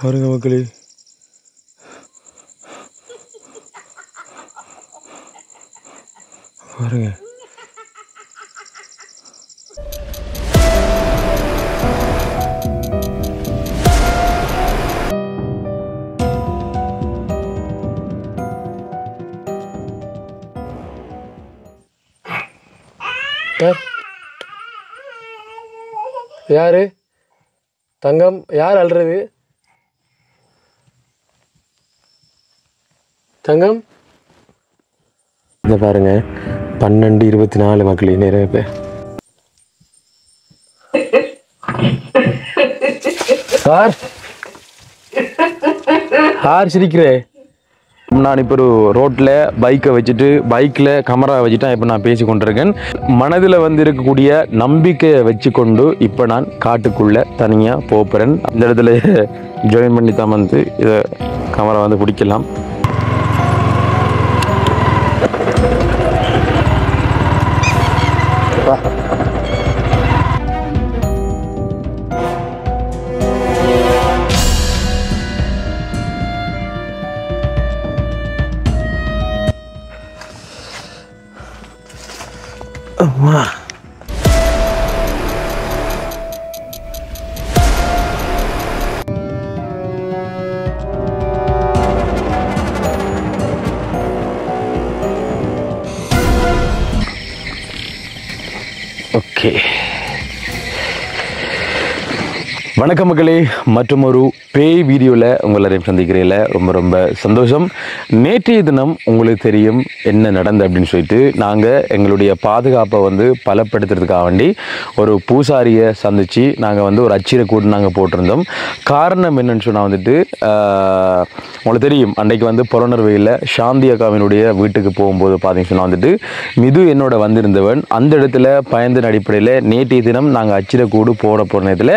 பாருங்க மக்களே, பாருங்க. யாரு தங்கம்? யார் அல்றது? தங்கம் இதை பாருங்க, 12:24 மக்களே நிறைய பேர். சிரிக்கிறே. நான் இப்போ ஒரு ரோட்டில் பைக்கை வச்சுட்டு பைக்கில் கேமரா வச்சுட்டேன். இப்போ நான் பேசி கொண்டிருக்கேன். மனதில் வந்து இருக்கக்கூடிய நம்பிக்கையை வச்சு கொண்டு இப்போ நான் காட்டுக்குள்ளே தனியாக போகிறேன். இந்த இடத்துல ஜாயின் பண்ணி தான் வந்து இதை கேமரா வந்து பிடிக்கலாம். அம்மா ஓகே. வணக்கம் மக்களே, மற்றும் ஒரு பேய் வீடியோவில் உங்களையும் சந்திக்கிறேன். ரொம்ப ரொம்ப சந்தோஷம். நேற்றைய தினம் உங்களுக்கு தெரியும் என்ன நடந்து அப்படின்னு சொல்லிட்டு, நாங்கள் எங்களுடைய பாதுகாப்பை வந்து பலப்படுத்துறதுக்காக வேண்டி ஒரு பூசாரியை சந்தித்து நாங்கள் வந்து ஒரு அச்சிரை கூட்டு நாங்கள் போட்டிருந்தோம். காரணம் என்னன்னு சொன்னால் வந்துட்டு, உங்களுக்கு தெரியும் அன்றைக்கு வந்து புலனர்வையில் சாந்தி அக்காவினுடைய வீட்டுக்கு போகும்போது பார்த்தீங்கன்னு சொன்னால் வந்துட்டு மிது என்னோட வந்திருந்தவன். அந்த இடத்துல பயந்தின் அடிப்படையில் நேற்றைய தினம் நாங்கள் அச்சிரை கூடு போட போகிற நேரத்தில்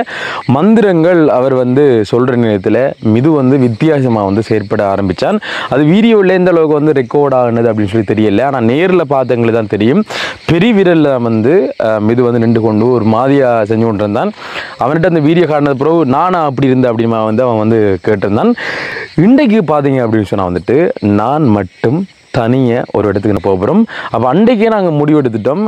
மந்திரங்கள் அவர் வந்து சொல்கிற நேரத்தில் மிது வந்து வித்தியாசமாக வந்து செயற்பட ஆரம்பித்தான். அது வீடியோவில் எந்த அளவுக்கு வந்து ரெக்கார்ட் ஆகுனது அப்படின்னு சொல்லி தெரியல. ஆனால் நேரில் பார்த்தவங்களுக்கு தான் தெரியும். பெரிய விரலில் வந்து மிது வந்து நின்று கொண்டு ஒரு மாதிரியாக செஞ்சு கொண்டு இருந்தான். அவன்கிட்ட அந்த வீடியோ காட்டினது பிறகு நானா அப்படி இருந்தேன் அப்படிமா வந்து அவன் வந்து கேட்டிருந்தான். இன்றைக்கு பார்த்தீங்க அப்படின்னு சொன்னால் வந்துட்டு நான் மட்டும் தனியாக ஒரு இடத்துக்கு நான் போகிறோம். அப்போ அன்றைக்கே நாங்கள் முடிவெடுத்துட்டோம்,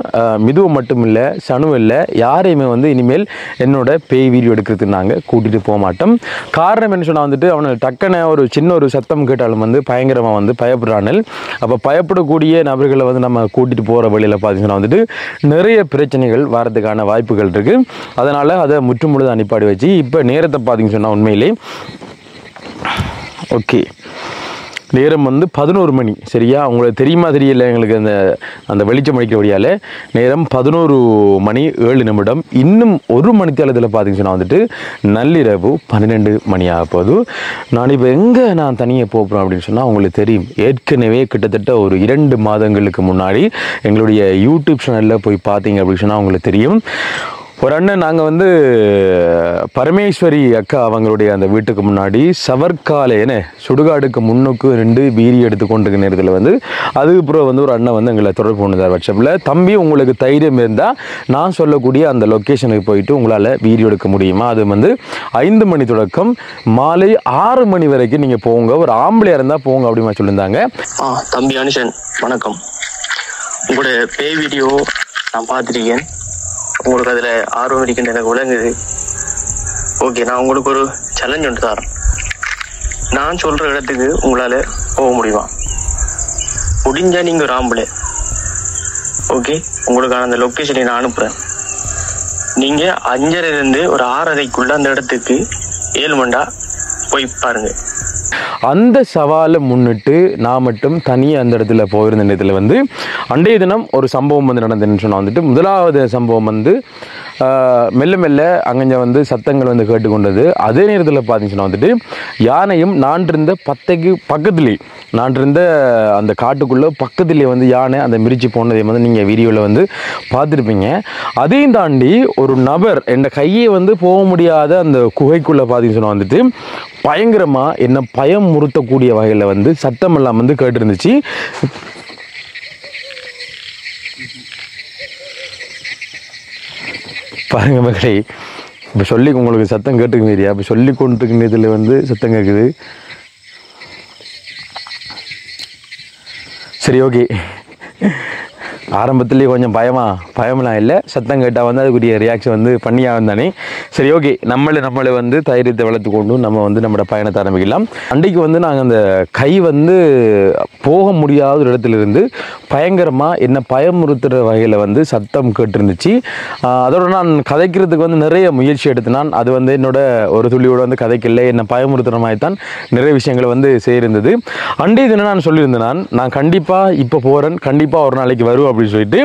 மிதுவை மட்டும் இல்லை சனுவும் இல்லை யாரையுமே வந்து இனிமேல் என்னோட பேய் வீடியோ எடுக்கிறதுக்கு நாங்கள் கூட்டிகிட்டு போக மாட்டோம். காரணம் என்ன சொன்னால் வந்துட்டு அவனை டக்குன ஒரு சின்ன ஒரு சத்தம் கேட்டாலும் வந்து பயங்கரமாக வந்து பயப்படுறானல். அப்போ பயப்படக்கூடிய நபர்களை வந்து நம்ம கூட்டிகிட்டு போகிற வழியில் பார்த்தீங்கன்னா வந்துட்டு நிறைய பிரச்சனைகள் வரதுக்கான வாய்ப்புகள் இருக்குது. அதனால் அதை முற்றுமுழுதாக அனுப்பாடி வச்சு இப்போ நேரத்தை பார்த்தீங்கன்னு சொன்னால் உண்மையிலே ஓகே நேரம் வந்து 11 மணி. சரியா, உங்களுக்கு தெரியுமா தெரியல, எங்களுக்கு அந்த வெளிச்சம் அடிக்கிற வழியால் நேரம் 11:07. இன்னும் ஒரு மணித்தளத்தில் பார்த்தீங்கன்னா வந்துட்டு நள்ளிரவு 12 மணி ஆக போகுது. நான் இப்போ எங்கே நான் தனியாக போகிறேன் அப்படின்னு சொன்னால் உங்களுக்கு தெரியும், ஏற்கனவே கிட்டத்தட்ட ஒரு 2 மாதங்களுக்கு முன்னாடி எங்களுடைய யூடியூப் சேனலில் போய் பார்த்தீங்க அப்படின்னு சொன்னால் உங்களுக்கு தெரியும். ஒரு அண்ணன் நாங்கள் வந்து பரமேஸ்வரி அக்கா அவங்களுடைய அந்த வீட்டுக்கு முன்னாடி சவர்காலேன்னு சுடுகாடுக்கு முன்னுக்கு 2 வீடியோ எடுத்து கொண்டிருக்க நேரத்தில் வந்து அதுக்கப்புறம் வந்து ஒரு அண்ணன் வந்து எங்களை தொடர்பு கொண்டார் வாட்ஸ்அப்பில். தம்பி, உங்களுக்கு தைரியம் இருந்தால் நான் சொல்லக்கூடிய அந்த லொக்கேஷனுக்கு போயிட்டு உங்களால் வீடியோ எடுக்க முடியுமா? அது வந்து 5 மணி தொடக்கம் மாலை 6 மணி வரைக்கும் நீங்கள் போங்க, ஒரு ஆம்பளையாக இருந்தால் போங்க அப்படிமா சொல்லியிருந்தாங்க. தம்பி அனுஷன் வணக்கம். உங்களோட பேய் வீடியோ நான் பார்த்துருக்கேன். உங்களுக்கு அதில் ஆர்வம் இருக்குன்னு எனக்கு விளங்குது. ஓகே, நான் உங்களுக்கு ஒரு சேலஞ்ச் ஒன்று தரேன். நான் சொல்கிற இடத்துக்கு உங்களால் போக முடியுமா? முடிஞ்சா நீங்கள் ஒரு ஆம்பளை, ஓகே, உங்களுக்கான அந்த லொக்கேஷனை நான் அனுப்புகிறேன். நீங்கள் 5:30 ஒரு 6:30 அந்த இடத்துக்கு 7 மண்டா போய் பாருங்கள். அந்த சவாலை முன்னிட்டு நான் மட்டும் தனியாக அந்த இடத்துல போயிருந்த நேரத்தில் வந்து அன்றைய தினம் ஒரு சம்பவம் வந்து நடந்ததுன்னு சொன்னால் வந்துட்டு முதலாவது சம்பவம் வந்து மெல்ல மெல்ல அங்கே வந்து சத்தங்கள் வந்து கேட்டுக்கொண்டது. அதே நேரத்தில் பார்த்தீங்கன்னா வந்துட்டு யானையும் நான் இருந்த பத்தைக்கு பக்கத்துலேயே, நான் இருந்த அந்த காட்டுக்குள்ளே பக்கத்துலேயே வந்து யானை அந்த மிரிச்சு போனதை வந்து நீங்கள் வீடியோவில் வந்து பார்த்துருப்பீங்க. அதையும் தாண்டி ஒரு நபர் என் கையை வந்து போக முடியாத அந்த குகைக்குள்ளே பார்த்தீங்கன்னா வந்துட்டு பயங்கரமாக என்ன பயம் முறுத்தக்கூடிய வகையில் வந்து சத்தம் எல்லாம் வந்து கேட்டுருந்துச்சு. பாருங்க மகளே, இப்போ சொல்லி உங்களுக்கு சத்தம் கேட்டுக்கு இல்லையா? இப்போ சொல்லி கொண்டிருக்கிற இதில் வந்து சத்தம் கேட்குது. சரி, ஓகே. ஆரம்பத்துலேயே கொஞ்சம் பயமெல்லாம் இல்லை. சத்தம் கேட்டால் வந்து அதுக்குரிய ரியாக்ஷன் வந்து பண்ணியாக தானே. சரி, ஓகே. நம்மளை வந்து தைரியத்தை வளர்த்து கொண்டு நம்ம வந்து நம்மளோட பயணத்தை ஆரம்பிக்கலாம். அன்றைக்கு வந்து நாங்கள் அந்த கை வந்து போக முடியாத ஒரு இடத்துலேருந்து பயங்கரமாக என்ன பயமுறுத்துகிற வகையில் வந்து சத்தம் கேட்டுருந்துச்சு. அதோட நான் கதைக்கிறதுக்கு வந்து நிறைய முயற்சி எடுத்தினான். அது வந்து என்னோட ஒரு துளியோடு வந்து கதைக்கல, என்னை பயமுறுத்துகிற மாதிரி தான் நிறைய விஷயங்களை வந்து செய்திருந்தது. அன்றைய தினம் நான் சொல்லியிருந்தேன், நான் கண்டிப்பாக இப்போ போகிறேன், கண்டிப்பாக ஒரு நாளைக்கு வரும் அப்படின்னு சொல்லிட்டு.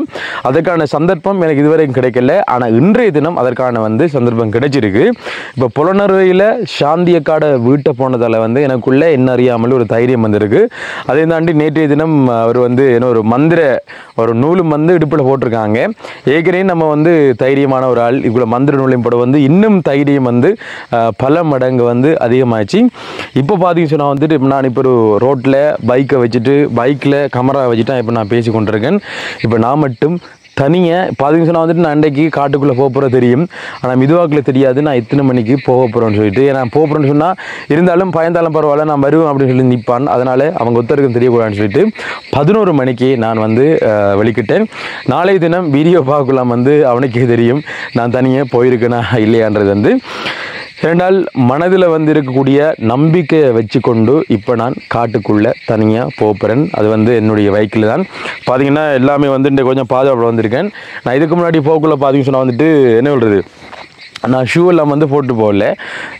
அதற்கான சந்தர்ப்பம் எனக்கு இதுவரைக்கும் கிடைக்கல. ஆனால் இன்றைய தினம் அதற்கான வந்து சந்தர்ப்பம் கிடைச்சிருக்கு. இப்போ புலனறுவையில் சாந்தியக்காட வீட்டை போனதால் வந்து எனக்குள்ளே என்ன அறியாமல் ஒரு தைரியம் வந்திருக்கு. அதே தாண்டி நேற்றைய தினம் அவர் வந்து என்ன ஒரு நூலும் வந்து இடுப்பில் போட்டிருக்காங்க. ஏற்கனவே நம்ம வந்து தைரியமான ஒரு ஆள், இவ்வளோ மந்திர நூலையும் போட வந்து இன்னும் தைரியம் வந்து பல மடங்கு வந்து அதிகமாகிடுச்சு. இப்போ பார்த்தீங்கன்னு சொன்னால் வந்துட்டு நான் இப்போ ஒரு ரோட்டில் பைக்கை வச்சுட்டு பைக்கில் கேமரா வச்சுட்டு இப்போ நான் பேசி கொண்டிருக்கேன். இப்போ நான் மட்டும் தனியாக பார்த்தீங்கன்னு சொன்னால் வந்துட்டு நான் அன்றைக்கு காட்டுக்குள்ளே போக போகிற தெரியும். ஆனால் மிதுவாக்கில் தெரியாது நான் எத்தனை மணிக்கு போக போகிறேன்னு சொல்லிட்டு. ஏன்னா போகிறேன்னு சொன்னால் இருந்தாலும் பயந்தாலும் பரவாயில்ல, நான் வருவேன் அப்படின்னு சொல்லி நிற்பான். அதனால் அவங்க ஒருத்தருக்கும் தெரியக்கூடாதுன்னு சொல்லிட்டு 11 மணிக்கு நான் வந்து வெளிக்கிட்டேன். நாளைய தினம் வீடியோ பார்க்கலாம் வந்து அவனுக்கே தெரியும் நான் தனியாக போயிருக்கேனா இல்லையான்றது வந்து. இரண்டால் மனதில் வந்து இருக்கக்கூடிய நம்பிக்கையை வச்சு கொண்டு இப்போ நான் காட்டுக்குள்ளே தனியாக போகிறேன். அது வந்து என்னுடைய பைக்கில் தான். பார்த்தீங்கன்னா எல்லாமே வந்து கொஞ்சம் பாதுகாப்பில் வந்திருக்கேன். நான் இதுக்கு முன்னாடி போக்குள்ளே பார்த்தீங்கன்னு சொன்னால் வந்துட்டு என்ன சொல்கிறது, நான் ஷூ எல்லாம் வந்து போட்டு போகல,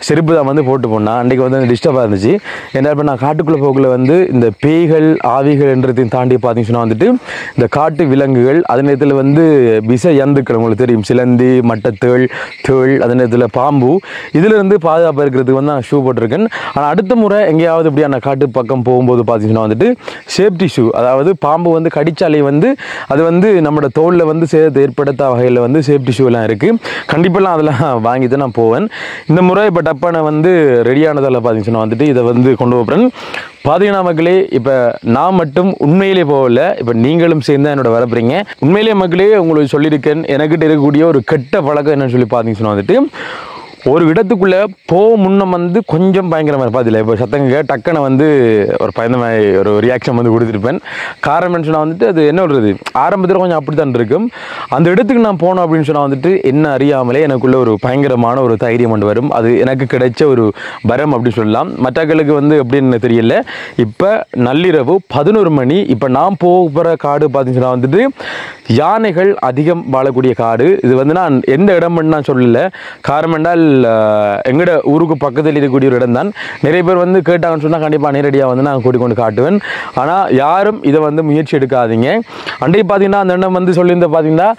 செருப்பு தான் வந்து போட்டு போனேன். அன்றைக்கி வந்து டிஸ்டர்பாக இருந்துச்சு. ஏன்னா இப்போ நான் காட்டுக்குள்ளே போக்குள்ள வந்து இந்த பேய்கள் ஆவிகள் என்றதையும் தாண்டி பார்த்தீங்கன்னு சொன்னால் வந்துட்டு இந்த காட்டு விலங்குகள், அதே நேரத்தில் வந்து விஷ யந்துக்கள் உங்களுக்கு தெரியும், சிலந்தி, மட்டத்தேள், தேள், அதே நேரத்தில் பாம்பு, இதிலிருந்து பாதுகாப்பாக இருக்கிறதுக்கு வந்து நான் ஷூ போட்டிருக்கேன். ஆனால் அடுத்த முறை எங்கேயாவது இப்படி நான் காட்டு பக்கம் போகும்போது பார்த்தீங்கன்னா வந்துட்டு சேஃப்டி ஷூ, அதாவது பாம்பு வந்து கடிச்சாலே வந்து அது வந்து நம்மளோட தோலில் வந்து சேதத்தை ஏற்படுத்த வகையில் வந்து சேஃப்டி ஷூ எல்லாம் இருக்குது. கண்டிப்பாக அதெல்லாம் வாங்கி தான் நான் போவேன். இந்த முறை இப்போ டப்பான வந்து ரெடியானதால் பார்த்தீங்கன்னா வந்துட்டு இதை வந்து கொண்டு போகிறேன். பார்த்தீங்கன்னா மக்களே, இப்போ நான் மட்டும் உண்மையிலே போகல, இப்போ நீங்களும் சேர்ந்து என்னோட வரப்புறீங்க. உண்மையிலே மக்களே உங்களுக்கு சொல்லியிருக்கேன், எனக்கிட்ட இருக்கக்கூடிய ஒரு கெட்ட பழக்கம் என்னன்னு சொல்லி பார்த்தீங்கன்னா வந்துட்டு ஒரு இடத்துக்குள்ளே போக முன்னம் வந்து கொஞ்சம் பயங்கரமாக பார்த்தில்ல. இப்போ சத்தங்க டக்குன்னு வந்து ஒரு பயந்த மாதிரி ஒரு ரியாக்ஷன் வந்து கொடுத்துருப்பேன். காரணம் சொன்னால் வந்துட்டு அது என்ன சொல்கிறது, ஆரம்பத்தில் கொஞ்சம் அப்படி தான் இருக்கும். அந்த இடத்துக்கு நான் போனோம் அப்படின்னு சொன்னால் வந்துட்டு என்ன அறியாமலே எனக்குள்ளே ஒரு பயங்கரமான ஒரு தைரியம் கொண்டு வரும். அது எனக்கு கிடைச்ச ஒரு வரம் அப்படின்னு சொல்லலாம். மற்றவர்களுக்கு வந்து எப்படின்னு தெரியல. இப்போ நள்ளிரவு 11 மணி. இப்போ நான் போகிற காடு பார்த்தீங்கன்னு சொன்னால் வந்துட்டு யானைகள் அதிகம் வாழக்கூடிய காடு. இது வந்து நான் எந்த இடம்னு நான் சொல்லலை. காரணம் என்றால் எங்கட ஊருக்கு பக்கத்தில் இருக்கக்கூடிய ஒரு இடம் தான். நிறைய பேர் வந்து கேட்டாங்கன்னு சொன்னால் கண்டிப்பாக நேரடியாக வந்து நான் கூட்டிக்கொண்டு காட்டுவேன். ஆனால் யாரும் இதை வந்து முயற்சி எடுக்காதீங்க. அன்றைக்கு பார்த்தீங்கன்னா அந்த இடம் வந்து சொல்லியிருந்த பார்த்தீங்கன்னா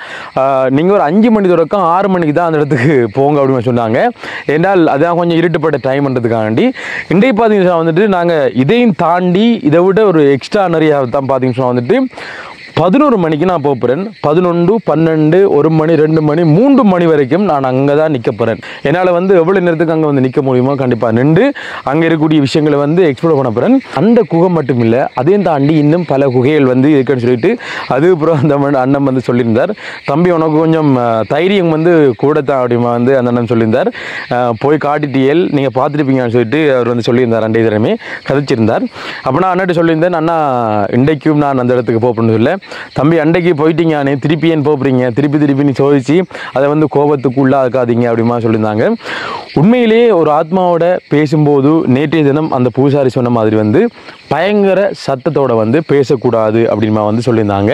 நீங்கள் ஒரு 5 மணி தொடக்கம் 6 மணிக்கு தான் அந்த இடத்துக்கு போங்க அப்படின்னு சொன்னாங்க. ஏன்னால் அதான் கொஞ்சம் இருட்டுப்பட்ட டைம்ன்றதுக்காண்டி. இன்றைக்கு பார்த்தீங்கன்னா வந்துட்டு நாங்கள் இதையும் தாண்டி இதை விட ஒரு எக்ஸ்ட்ரா நிறையா தான் பார்த்தீங்கன்னா வந்துட்டு 11 மணிக்கு நான் போகிறேன். 11, 12, 1 மணி, 2 மணி, 3 மணி வரைக்கும் நான் அங்கே தான் நிற்க போகிறேன். என்னால் வந்து எவ்வளோ நேரத்துக்கு அங்கே வந்து நிற்க முடியுமோ கண்டிப்பாக நின்று அங்கே இருக்கக்கூடிய விஷயங்களை வந்து எக்ஸ்ப்ளோர் பண்ண போகிறேன். அந்த குகை மட்டும் இல்லை, அதையும் தாண்டி இன்னும் பல குகைகள் வந்து இருக்குன்னு சொல்லிட்டு அதுக்கப்புறம் அந்த அண்ணன் வந்து சொல்லியிருந்தார், தம்பி உனக்கு கொஞ்சம் தைரியம் வந்து கூட தான் அப்படிமா வந்து அந்த அண்ணன் சொல்லியிருந்தார். போய் காட்டிட்டியல் நீங்கள் பார்த்துருப்பீங்கன்னு சொல்லிட்டு அவர் வந்து சொல்லியிருந்தார். அண்டை தினமே கதைச்சிருந்தார். அப்போ நான் அண்ணாட்ட சொல்லியிருந்தேன், அண்ணா இன்றைக்கும் நான் அந்த இடத்துக்கு போகணும்னு சொல்ல, தம்பி அண்டைக்கு போயிட்டீங்க, நீ திருப்பி ஏன் போகிறீங்க, திருப்பி நீ சோதிச்சு அதை வந்து கோபத்துக்கு உள்ளாக்காதீங்க அப்படிமா சொல்லியிருந்தாங்க. உண்மையிலேயே ஒரு ஆத்மாவோட பேசும்போது நேற்றைய தினம் அந்த பூசாரி சொன்ன மாதிரி வந்து பயங்கர சத்தத்தோட வந்து பேசக்கூடாது அப்படிமா வந்து சொல்லியிருந்தாங்க.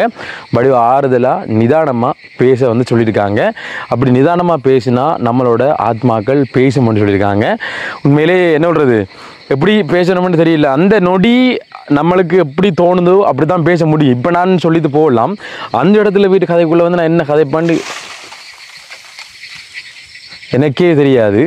படி ஆறுதலாக நிதானமாக பேச வந்து சொல்லியிருக்காங்க. அப்படி நிதானமாக பேசினா நம்மளோட ஆத்மாக்கள் பேசும்னு சொல்லியிருக்காங்க. உண்மையிலேயே என்ன சொல்கிறது, எப்படி பேசணும்னு தெரியல. அந்த நொடி நம்மளுக்கு எப்படி தோணுதோ அப்படி தான் பேச முடியும். இப்போ நான் சொல்லிட்டு போகலாம், அந்த இடத்துல வீட்டு கதைக்குள்ளே வந்து நான் என்ன கதை பண்ணி எனக்கே தெரியாது.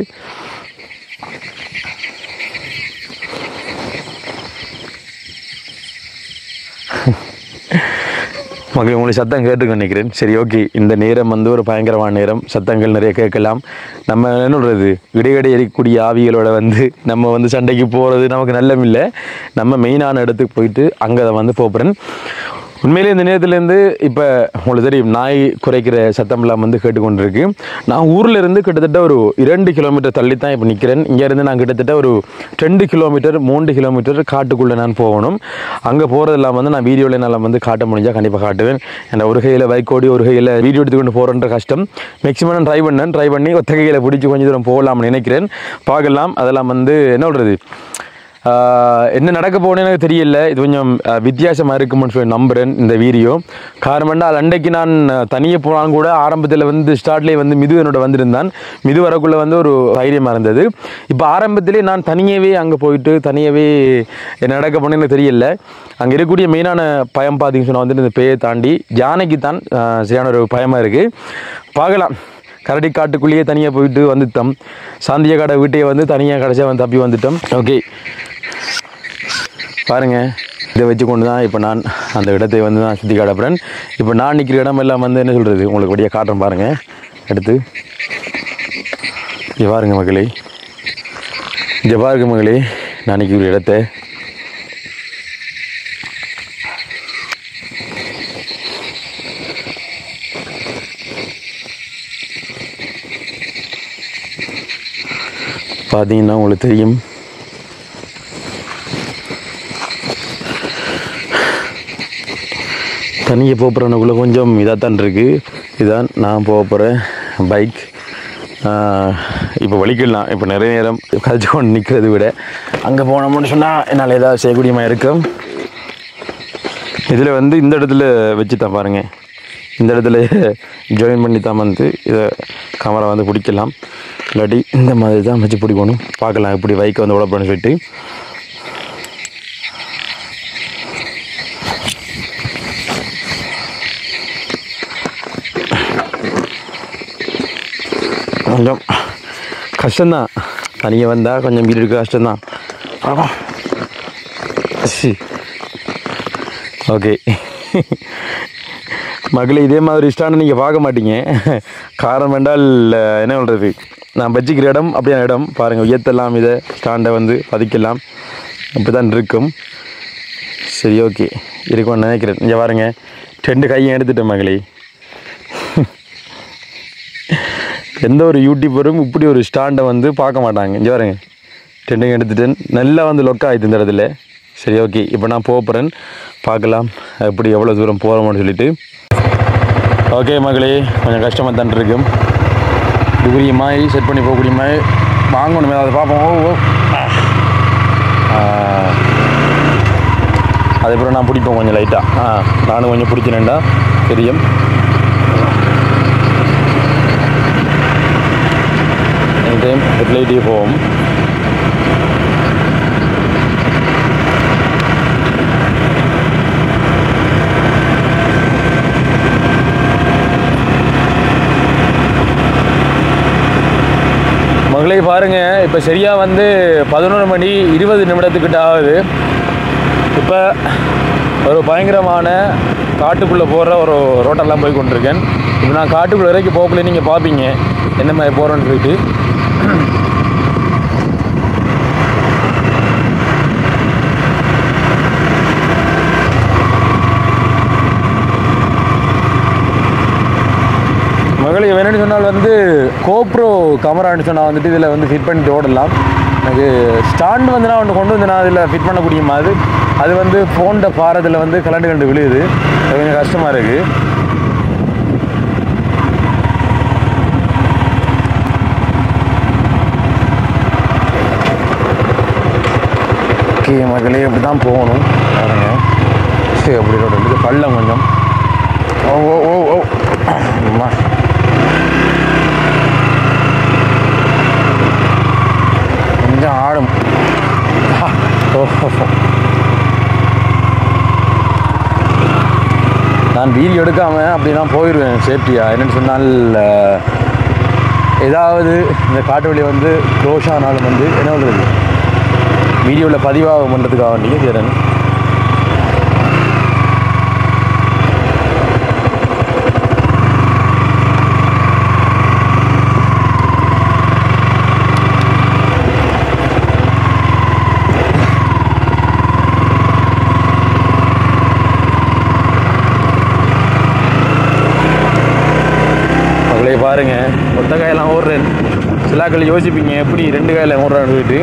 மக்கள் உங்களுக்கு சத்தம் கேட்டுக்க நினைக்கிறேன். சரி, ஓகே. இந்த நேரம் வந்து ஒரு பயங்கரமான நேரம், சத்தங்கள் நிறைய கேட்கலாம். நம்ம என்ன சொல்கிறது, இடையிடையே இருக்கக்கூடிய ஆவிகளோட வந்து நம்ம வந்து சண்டைக்கு போகிறது நமக்கு நல்லமில்லை. நம்ம மெயினான இடத்துக்கு போயிட்டு அங்கே வந்து போகிறேன். உண்மையிலே இந்த நேரத்துலேருந்து இப்போ உங்களுக்கு தெரியும் நாய் குறைக்கிற சத்தம்லாம் வந்து கேட்டுக்கொண்டிருக்கு. நான் ஊரில் இருந்து கிட்டத்தட்ட ஒரு 2 கிலோமீட்டர் தள்ளி தான் இப்போ நிற்கிறேன். இங்கேருந்து நான் கிட்டத்தட்ட ஒரு 2 கிலோமீட்டர் 3 கிலோமீட்டர் காட்டுக்குள்ளே நான் போகணும். அங்கே போகிறதெல்லாம் வந்து நான் வீடியோவில் என்னால் வந்து காட்ட முடிஞ்சால் கண்டிப்பாக காட்டுவேன். என் ஒரு கையில் பைக் ஓடி ஒரு கையில் வீடியோ எடுத்துக்கொண்டு போகிறன்ற கஷ்டம். மேக்ஸிமம் நான் ட்ரை பண்ணி ஒத்த கையில் பிடிச்சி கொஞ்சம் தூரம் போகலாம்னு நினைக்கிறேன். பார்க்கலாம். அதெல்லாம் வந்து என்ன சொல்கிறது, என்ன நடக்க போகணுன்னு எனக்கு தெரியல. இது கொஞ்சம் வித்தியாசமாக இருக்கும்னு சொல்லி நம்புகிறேன் இந்த வீடியோ. காரணம் என்றால் அன்றைக்கு நான் தனியாக போனாலும் கூட ஆரம்பத்தில் வந்து ஸ்டார்ட்லேயே வந்து மிது என்னோட வந்திருந்தான். மிது வரக்குள்ளே வந்து ஒரு தைரியமாக இருந்தது. இப்போ ஆரம்பத்திலே நான் தனியாகவே அங்கே போயிட்டு தனியாகவே என்ன நடக்க போனேன்னு எனக்கு தெரியல. அங்கே இருக்கக்கூடிய மெயினான பயம் பார்த்தீங்கன்னு சொன்னால் வந்து இந்த பேயை தாண்டி யானைக்கு தான் சரியான ஒரு பயமாக இருக்குது. பார்க்கலாம். கரடி காட்டுக்குள்ளேயே தனியாக போயிட்டு வந்துட்டோம். சாந்திய கடை வீட்டையே வந்து தனியாக கடைசியாக வந்து தப்பி வந்துட்டோம். ஓகே பாருங்கள், இதை வச்சு கொண்டு தான் இப்போ நான் அந்த இடத்தை வந்து நான் சுற்றி காட்டப்படுறேன். இப்போ நான் நிற்கிற இடம் எல்லாம் வந்து என்ன சொல்கிறது, உங்களுக்கு வழியாக காட்டுறேன் பாருங்கள். எடுத்து இங்கே பாருங்க மகளே, இங்கே பாருங்க மகளே, நான் நிற்கிற இடத்தை. பார்த்தீங்கன்னா உங்களுக்கு தெரியும். தனியாக போகிறனுக்குள்ளே கொஞ்சம் இதாக தான் இருக்குது. இதுதான் நான் போகிற பைக். இப்போ வலிக்கலாம். இப்போ நிறைய நேரம் கழிச்சு கொண்டு நிற்கிறத விட அங்கே போனோம்னு சொன்னால் என்னால் ஏதாவது செய்யக்கூடியமாக இருக்கும். இதில் வந்து இந்த இடத்துல வச்சு தான் பாருங்கள், இந்த இடத்துல ஜாயின் பண்ணி தான் வந்து இதை கேமரா வந்து பிடிக்கலாம். இல்லாட்டி இந்த மாதிரி தான் வச்சு பிடிக்கணும். பார்க்கலாம் இப்படி பைக்கை வந்து உழப்பன்னு சொல்லிட்டு. கொஞ்சம் கஷ்டம்தான், தனியாக வந்தால் கொஞ்சம் வீடு இருக்க கஷ்டம்தான். ஓகே மகளே, இதே மாதிரி ஸ்டாண்டை நீங்கள் பார்க்க மாட்டீங்க. காரணம் என்றால் என்ன சொல்கிறது, நான் வச்சுக்கிற இடம் அப்படியான இடம் பாருங்கள். உயர்த்தலாம், இதை ஸ்டாண்டை வந்து பதிக்கலாம், அப்படி தான் இருக்கும். சரி ஓகே இருக்கும்னு நினைக்கிறேன். இங்கே பாருங்க, 2 கையும் எடுத்துட்டேன் மகளே. எந்த ஒரு யூடியூபரும் இப்படி ஒரு ஸ்டாண்டை வந்து பார்க்க மாட்டாங்க. இங்கே பாருங்க, 2 எடுத்துட்டேன். நல்லா வந்து லொக் ஆகிடுது இந்த இடத்துல. சரி ஓகே, இப்போ நான் போகிறேன், பார்க்கலாம் எப்படி எவ்வளோ தூரம் போகிறோம்னு சொல்லிட்டு. ஓகே மகளே, கொஞ்சம் கஷ்டமாக தான் இருக்கும். இதுக்குரிய மாதிரி செட் பண்ணி போகக்கூடிய மாதிரி வாங்கணுமே, அதை பார்ப்போம். அதுக்கப்புறம் நான் பிடிப்போம் கொஞ்சம் லைட்டாக. நானும் கொஞ்சம் பிடிச்சினேன்டா தெரியும். எனி டைம் ஹெட்லைட்டே போவோம். மகளே பாருங்கள், இப்போ சரியாக வந்து 11 மணி 20 நிமிடத்துக்கிட்ட ஆகுது. இப்போ ஒரு பயங்கரமான காட்டுக்குள்ளே போகிற ஒரு ரோட்டெல்லாம் போய் கொண்டிருக்கேன். இப்போ நான் காட்டுக்குள்ளே வரைக்கும் போகக்குள்ளே நீங்கள் பார்ப்பீங்க என்ன மாதிரி போகிறோன்னு சொல்லிட்டு. மகளிர் வேணும்னு சொன்னால் வந்து கோப்ரோ கேமரான்னு சொன்னால் வந்துட்டு இதில் வந்து ஃபிட் பண்ணிட்டு ஓடலாம். எனக்கு ஸ்டாண்டு வந்து நான் ஒன்று கொண்டு வந்து நான் இதில் ஃபிட் பண்ணக்கூடிய மாதிரி அது வந்து ஃபோனில் பாரத்தில் வந்து கலண்டு விழுகுது. அது கொஞ்சம் கஷ்டமாக இருக்குது. ஓகே மகளே, அப்படி தான் போகணும் பாருங்க. சரி அப்படி ரோடு பள்ளம் கொஞ்சம். ஓ ஓ ஓ ஓ அம்மா, கொஞ்சம் ஆடும். நான் வீடியோ எடுக்காமல் அப்படி நான் போயிடுவேன் சேஃப்டியாக. என்னென்னு சொன்னால் ஏதாவது இந்த காட்டு வழி வந்து க்ளோஸ் ஆனாலும் வந்து என்ன சொல்கிறது, வீடியோவில் பதிவாக பண்ணுறதுக்காக வேண்டிய சேரன். ஒத்த காயெல்லாம் ஓடுறேன். சிலாக்கள் யோசிப்பீங்க எப்படி 2 காயில் ஓடுறான்னு சொல்லிட்டு.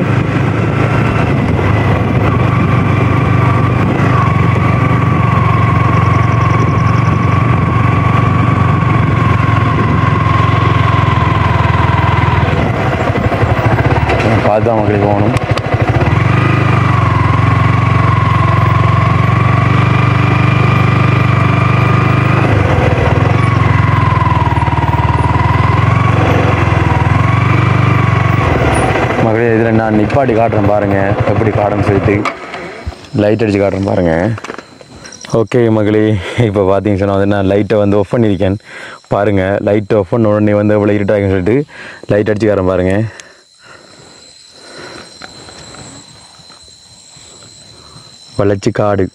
பார்த்து தான் மக்களுக்கு போகணும். மகளே இதில் நான் நிப்பாட்டி காட்டுறேன் பாருங்கள், எப்படி காட்டுன்னு சொல்லிட்டு லைட் அடித்து காட்டுறேன் பாருங்கள். ஓகே மகளே, இப்போ பார்த்தீங்கன்னு சொன்னால் வந்து நான் லைட்டை வந்து ஆஃப் பண்ணியிருக்கேன் பாருங்கள். லைட்டை ஆஃப் பண்ண உடனே வந்து எவ்வளோ இருட்டாகுன்னு சொல்லிட்டு லைட் அடித்து காட்டுறேன் பாருங்கள். வளர்ச்சி காடு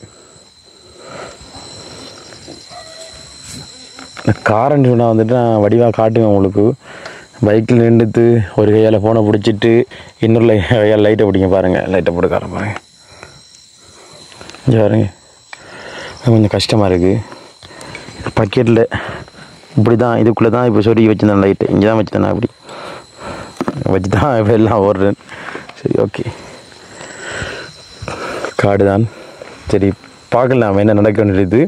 காரன்னு சொன்னால் வந்துட்டு நான் வடிவாக காட்டுவேன் உங்களுக்கு. பைக்கில் நின்றுட்டு ஒரு கையால் ஃபோனை பிடிச்சிட்டு இன்னொரு கையால் லைட்டை பிடிங்க பாருங்கள். லைட்டை போட்டு காரம் பாருங்கள். இங்கே பாருங்க, கொஞ்சம் கஷ்டமாக இருக்குது. பக்கெட்டில் இப்படி தான் இதுக்குள்ளே தான் இப்போ சொருகி வச்சுருந்தேன் லைட்டு. இங்கே தான் வச்சுருந்தேன், நான் அப்படி வச்சு தான் இப்போ எல்லாம் ஓடுறேன். சரி ஓகே, காடு தான். சரி பார்க்கலாம் என்ன நடக்குன்றது.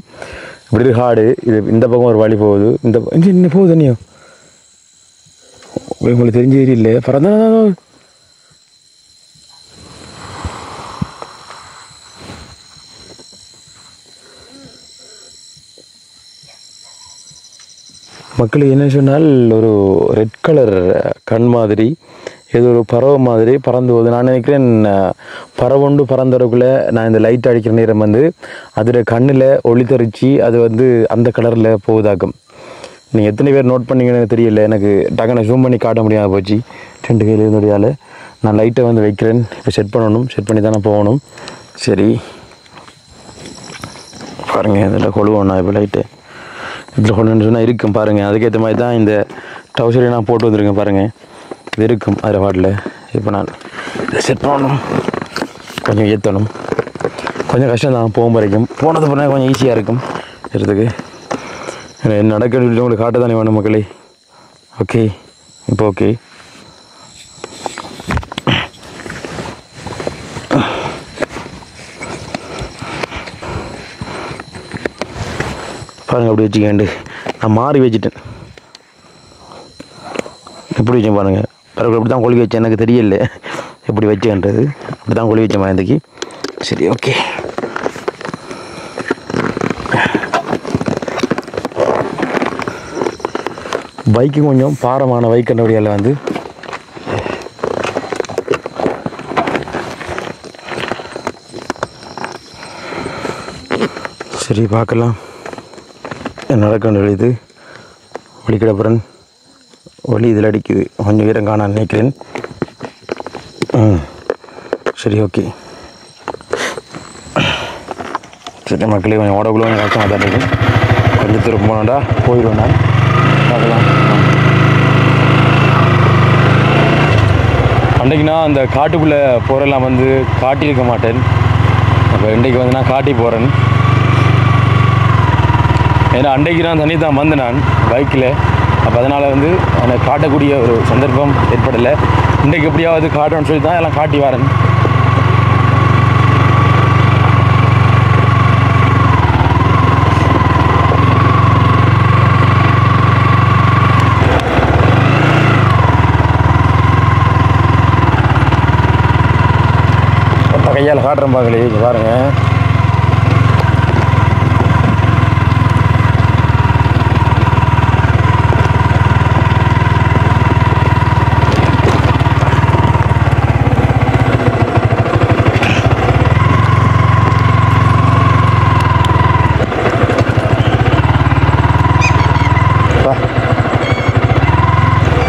இப்படி ஒரு காடு, இது இந்த பக்கம் ஒரு வழி போகுது, இந்த என்ன போகுது தண்ணியோ உங்களுக்கு தெரிஞ்ச ஏரி இல்லை பறந்தா. மக்களுக்கு என்ன சொன்னால் ஒரு ரெட் கலர் கண் மாதிரி ஏதோ ஒரு பறவை மாதிரி பறந்து போகுது. நான் நினைக்கிறேன் பறவொண்டு பறந்தவருக்குள்ளே நான் இந்த லைட் அடிக்கிற நேரம் வந்து அதில் கண்ணில் ஒளி தெரிச்சு அது வந்து அந்த கலரில் போகுதாக்கும். நீங்கள் எத்தனை பேர் நோட் பண்ணிங்கன்னு தெரியல, எனக்கு டக்குன்னு ஜூம் பண்ணி காட்ட முடியாமல் போச்சு 2 கையில் இருந்தோடையால். நான் லைட்டை வந்து வைக்கிறேன், இப்போ செட் பண்ணணும், செட் பண்ணி தானே போகணும். சரி பாருங்கள், இதில் கொழுவோம் நான் இப்போ லைட்டு இதில் கொண்டு சொன்னால் இருக்கும் பாருங்கள். அதுக்கேற்ற மாதிரி தான் இந்த டவுசரையும் நான் போட்டு வந்துருக்கேன் பாருங்கள். இது இருக்கும் அதில் வாட்டில். இப்போ நான் இதை செட் பண்ணணும், கொஞ்சம் ஏற்றணும். கொஞ்சம் கஷ்டம் தான் போகும் வரைக்கும். போனது போனால் கொஞ்சம் ஈஸியாக இருக்கும் எடுத்துக்கு. நடக்க உங்களுக்கு காட்ட தானே வேணும் மக்களே. ஓகே இப்போ ஓகே. பாருங்கள் அப்படி வச்சுக்கேண்டு நான் மாறி வச்சுட்டேன். எப்படி வச்சேன் பாருங்கள். பிறகு அப்படி தான் கொழி வச்சேன், எனக்கு தெரியல எப்படி வச்சேன்றது. அப்படி தான் கொழி வச்சேன் மயந்துக்கு. சரி ஓகே. பைக்கு கொஞ்சம் பாரமான பைக்குன்றபடியால் வந்து சரி பார்க்கலாம் நடக்கின்ற இது. ஒளிக்கிடப்புறன் ஒளி இதில் அடிக்குது, கொஞ்சம் ஈரம் காண நினைக்கிறேன். சரி ஓகே. சரி மக்களே, கொஞ்சம் ஓடக்குள்ள கொஞ்சம் கஷ்டமாக தான் இருக்குது. கொஞ்சம் தூரம் போனாண்டா போயிடுவேன் நான். பார்க்கலாம். அன்றைக்கு நான் அந்த காட்டுக்குள்ளே போகிறெல்லாம் வந்து காட்டியிருக்க மாட்டேன். அப்போ இன்றைக்கு வந்து நான் காட்டி போகிறேன். ஏன்னா அன்றைக்கு நான் தண்ணி தான் வந்தேன் நான் பைக்கில். அப்போ அதனால் வந்து எனக்கு காட்டக்கூடிய ஒரு சந்தர்ப்பம் ஏற்படலை. இன்றைக்கு எப்படியாவது காட்டணும்னு சொல்லி தான் எல்லாம் காட்டி வரேன். கையால் காட்டுறேன் பார்க்கலே, பாருங்கள்.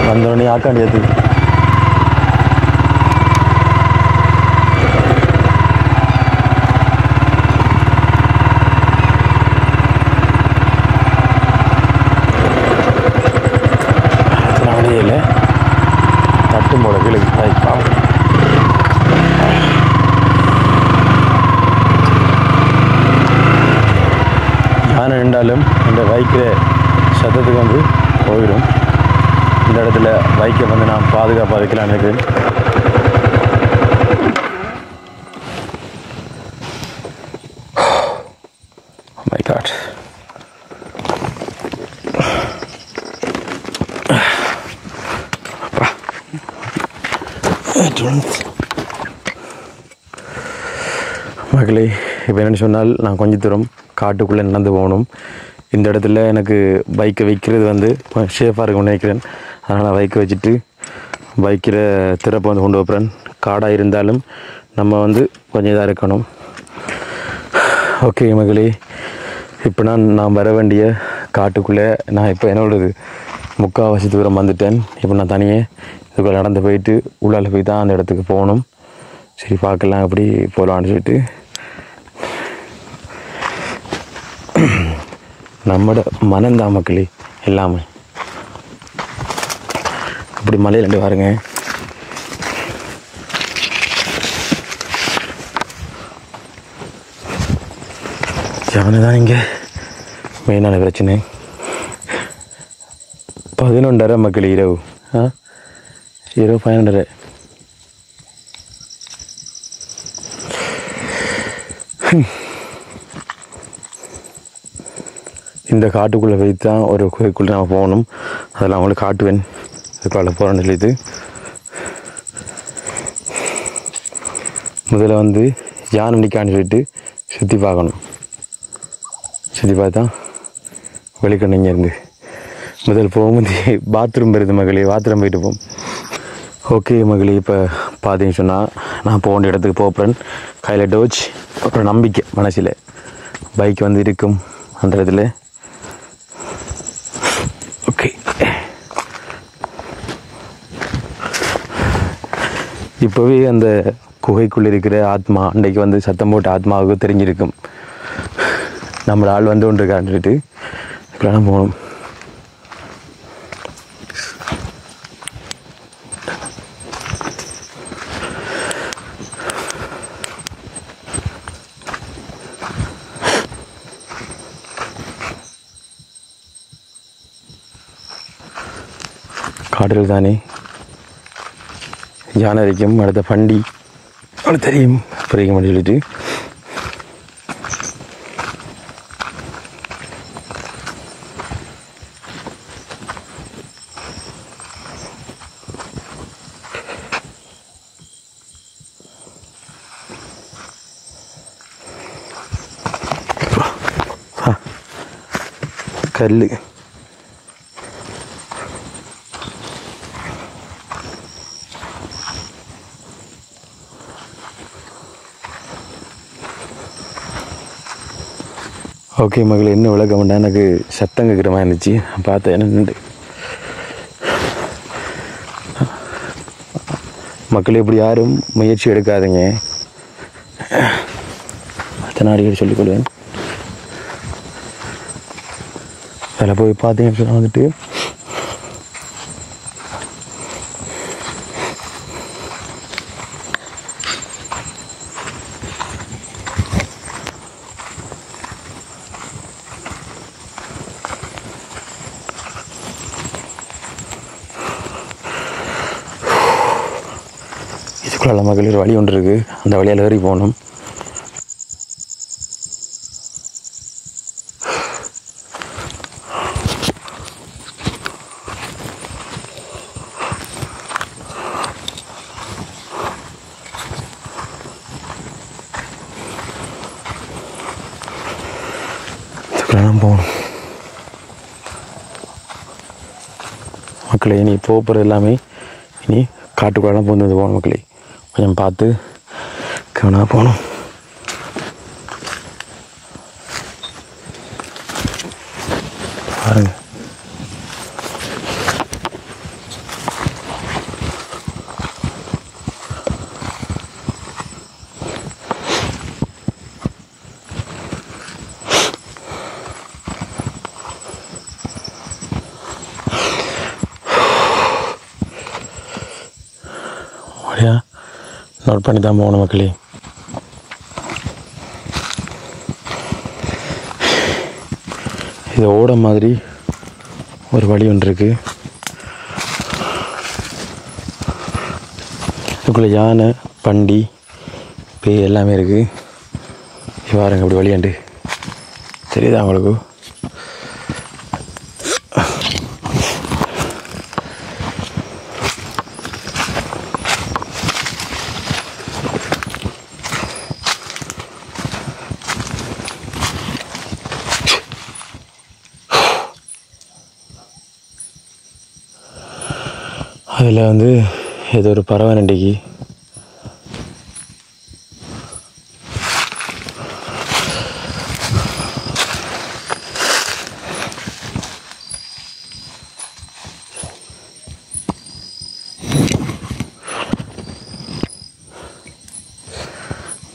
வந்தோடனே ஆக்காண்டி ஏற்று இல்லை தட்டும் போல கீழே யானை நின்றாலும் இந்த பைக்கில் சத்தத்துக்கு வந்து போயிடும். இந்த இடத்துல இடத்துல பைக்கை வந்து நான் பாதுகாப்பாக வைக்கலான்னு இருக்கேன். My God. மக்களே, இப்போ என்னென்னு சொன்னால் நான் கொஞ்சம் தூரம் காட்டுக்குள்ளே நடந்து போகணும். இந்த இடத்துல எனக்கு பைக்கை வைக்கிறது வந்து சேஃபாக இருக்கும்னு நினைக்கிறேன். அதனால் பைக்கை வச்சுட்டு பைக்கில் திறப்பை வந்து கொண்டு வைப்பேன். காடாக இருந்தாலும் நம்ம வந்து கொஞ்சம் இதாக இருக்கணும். ஓகே மக்களே, இப்போ நான் வர வேண்டிய காட்டுக்குள்ளே நான் இப்போ என்னோடது முக்கால்வாசி தூரம் வந்துட்டேன். இப்போ நான் தனியே இதுக்குள்ளே நடந்து போயிட்டு உள்ளால் போய் தான் அந்த இடத்துக்கு போகணும். சரி பார்க்கலாம் அப்படி போகலான்னு சொல்லிட்டு நம்மட மனந்தான் மக்களே எல்லாமே. அப்படி மலையில பாருங்க, யானை தான் இங்கே மெயினான பிரச்சனை. 11:30 மக்கள் இரவு இரவு 12:30. இந்த காட்டுக்குள்ளே போய் தான் ஒரு கோயிலுக்குள்ளே நான் போகணும். அதில் அவங்களுக்கு காட்டுவேன் இதுக்குள்ளே போகிறேன்னு சொல்லிட்டு. முதல்ல வந்து யானை நிற்கான்னு சொல்லிட்டு சுற்றி பார்க்கணும். சுற்றி பார்த்தா வெளிக்கணும். இங்கேருந்து முதல் போகும்போது பாத்ரூம் வருது மகளே, பாத்ரூம் போயிட்டு போவோம். ஓகே மகளே, இப்போ பார்த்தீங்கன்னு சொன்னால் நான் போக வேண்டிய இடத்துக்கு போகிறேன். கையில் டோச், அப்புறம் நம்பிக்கை மனசில் பைக் வந்து இருக்கும் அந்த இடத்துல. ஓகே, இப்போவே அந்த குகைக்குள்ளே இருக்கிற ஆத்மா அன்றைக்கு வந்து சத்தம் போட்ட ஆத்மாவுக்கு தெரிஞ்சிருக்கும் நம்மளோட ஆள் வந்து ஒன்று காட்டுட்டு இப்படிலாம் போகணும். காடுகள் தானே, யானை வரைக்கும் அடுத்த பண்டி அவனுக்கு தெரியும் பிரிக்க சொல்லிட்டு கல். ஓகே மகளே, என்ன விளக்க வேண்டாம், எனக்கு சத்தம் கேட்குற மாதிரி இருந்துச்சு. பார்த்தேன் என்னென்னு. மக்கள் இப்படி யாரும் முயற்சி எடுக்காதீங்க, அத்தனை அடிக்கடி சொல்லிக்கொள்வேன். அதில் போய் பார்த்தீங்கன்னு சொன்னால் வந்துட்டு இதுக்குள்ள மகளிர் வழி ஒன்று இருக்குது, அந்த வழியால் ஏறி போகணும். போகணும் மக்களே. இனி போகிறது எல்லாமே இனி காட்டுக்குள்ளெல்லாம் போகிறது போகணும் மக்களே. கொஞ்சம் பார்த்து கவனமாக போகணும். பாருங்க, நோட் பண்ணி தான் போகணும் மக்களே. இது ஓட மாதிரி ஒரு வழி ஒன்று இருக்குது. இதுக்குள்ளே யானை பண்டி பேய் எல்லாமே இருக்குது. பாருங்க அப்படி வழியாண்டு தெரியுதா உங்களுக்கு? அதில் வந்து ஏதோ ஒரு பறவை நண்டிக்கு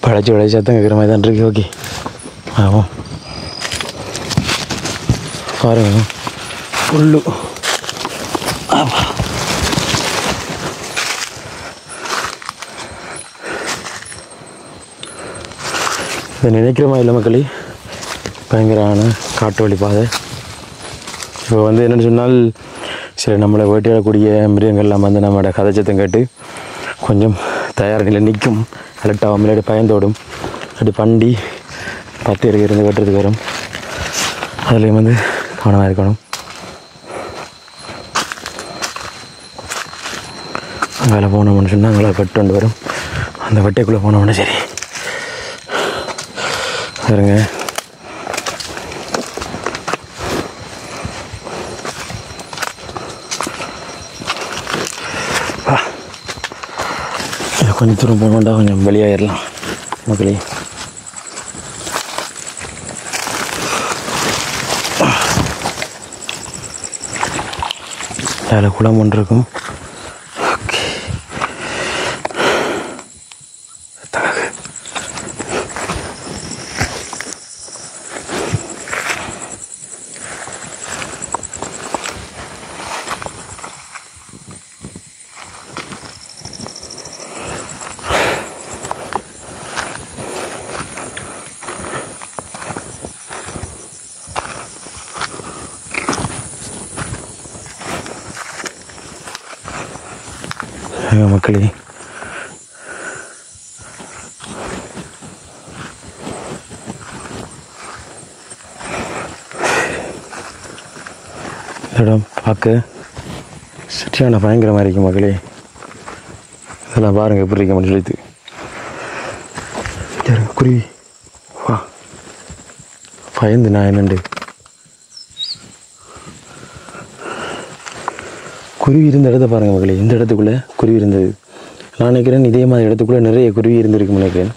படைச்சி உடைச்சி சத்தம் கேட்குற மாதிரி தான் இருக்கு. ஓகே ஆமாம் பாருங்க புல்லு. ஆமாம் இதை நினைக்கிறோமா இல்லை மக்களே, பயங்கரமான காட்டு வழி பாதை. இப்போ வந்து என்னென்னு சொன்னால் சரி நம்மளை வேட்டையாடக்கூடிய மிருகங்கள்லாம் வந்து நம்மளோட கதைச்சத்தம் கேட்டு கொஞ்சம் தயார் நிலை நிற்கும், அலர்ட்டாகும், இல்லாட்டி பயந்தோடும். அப்படி பண்டி 10 இருந்து வெட்டுறதுக்கு வரும். அதுலேயும் வந்து கவனமாக இருக்கணும். அங்கே போனோம்னு சொன்னால் அங்கே வெட்டு கொண்டு வரும். அந்த வெட்டைக்குள்ளே போனோம்னா சரி பாருங்க. கொஞ்சம் தூரம் போனோம்டா கொஞ்சம் வெளியாயிடலாம் மக்களே. அதில் குளம் ஒன்று இருக்கும். ஓகே மக்களே, இடம் பார்க்க சரியான பயங்கரமாக இருக்கும் மக்களே. இதெல்லாம் பாருங்கள் எப்படி இருக்க முடியாது. குருவி வா பயந்து நான் என்னண்டு குருவி இருந்த இடத்த பாருங்கள் மக்களே. இந்த இடத்துக்குள்ளே குருவி இருந்தது. நான் நினைக்கிறேன் இதே மாதிரி இடத்துக்குள்ளே நிறைய குருவி இருந்திருக்குன்னு நினைக்கிறேன்.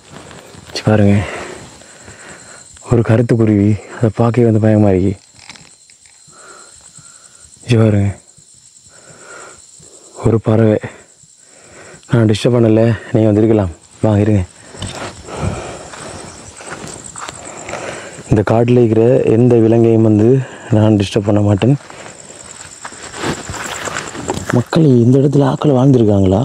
பாருங்க ஒரு கருத்து குருவி, அதை பார்க்கவே வந்து பயமாக இருக்கு. பாருங்க ஒரு பறவை. நான் டிஸ்டர்ப் பண்ணலை, நீங்கள் வந்துருக்கலாம், வாங்க இருங்க. இந்த காட்டில் இருக்கிற எந்த விலங்கையும் வந்து நான் டிஸ்டர்ப் பண்ண மாட்டேன். மக்கள் இந்த இடத்துல ஆக்கள் வாழ்ந்துருக்காங்களா?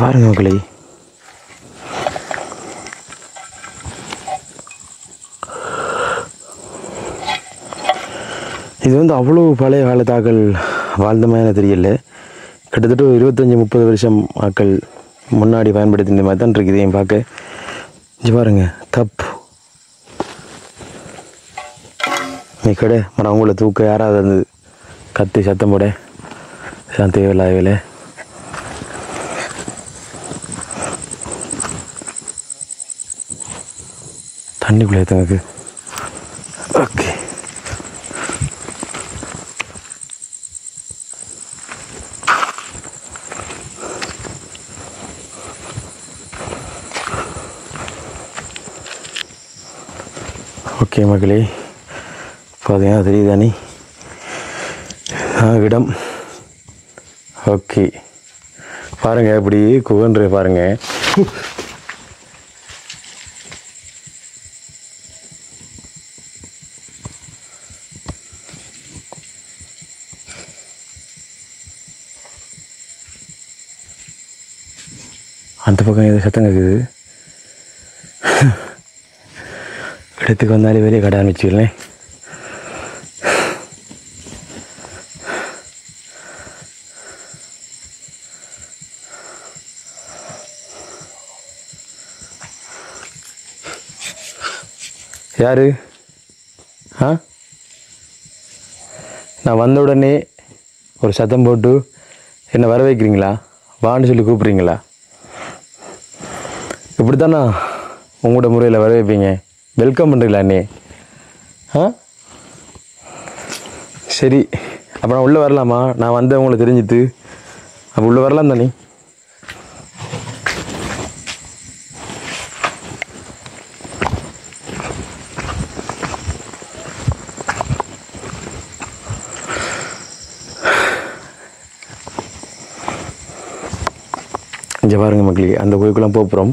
பாருங்க மக்களே, இது வந்து அவ்வளோ பழைய காலத்தாக்கள் வாழ்ந்த மாதிரி தெரியல. கிட்டத்தட்ட 25-30 வருஷம் ஆக்கள் முன்னாடி பயன்படுத்தின மாதிரி தான் இருக்குது இதையும் பார்க்க. பாருங்க தப்பு நீ கடை மரம் அவங்கள தூக்க யாராவது வந்து கத்தி சத்தம் போட இதெல்லாம் தேவையில்லாத வேலை. தண்ணிக்குள்ளே ஏற்றுங்க. ஓகே ஓகே மக்களே, பார்த்தீங்கன்னா தெரியுதானே இடம். ஓகே பாருங்கள் இப்படி குகன்ற பாருங்கள். அந்த பக்கம் ஏதோ சத்தம் கேட்குது. இடத்துக்கு வந்தாலே வெளியே கடை ஆரம்பிச்சுக்கலேன். யார்? ஆ, நான் வந்த உடனே ஒரு சத்தம் போட்டு என்னை வர வைக்கிறீங்களா? வான்னு சொல்லி கூப்பிட்றீங்களா? இப்படி தானா உங்களோட முறையில் வர வைப்பீங்க? வெல்கம் பண்ணுறீங்களா அண்ணே? ஆ, சரி. அப்போ நான் உள்ளே வரலாமா? நான் வந்தேன் உங்களுக்கு தெரிஞ்சுட்டு. அப்போ உள்ளே வரலாம் தானே? இங்கே பாருங்கள் மக்களே, அந்த கோயிலுக்குலாம் போகிறோம்.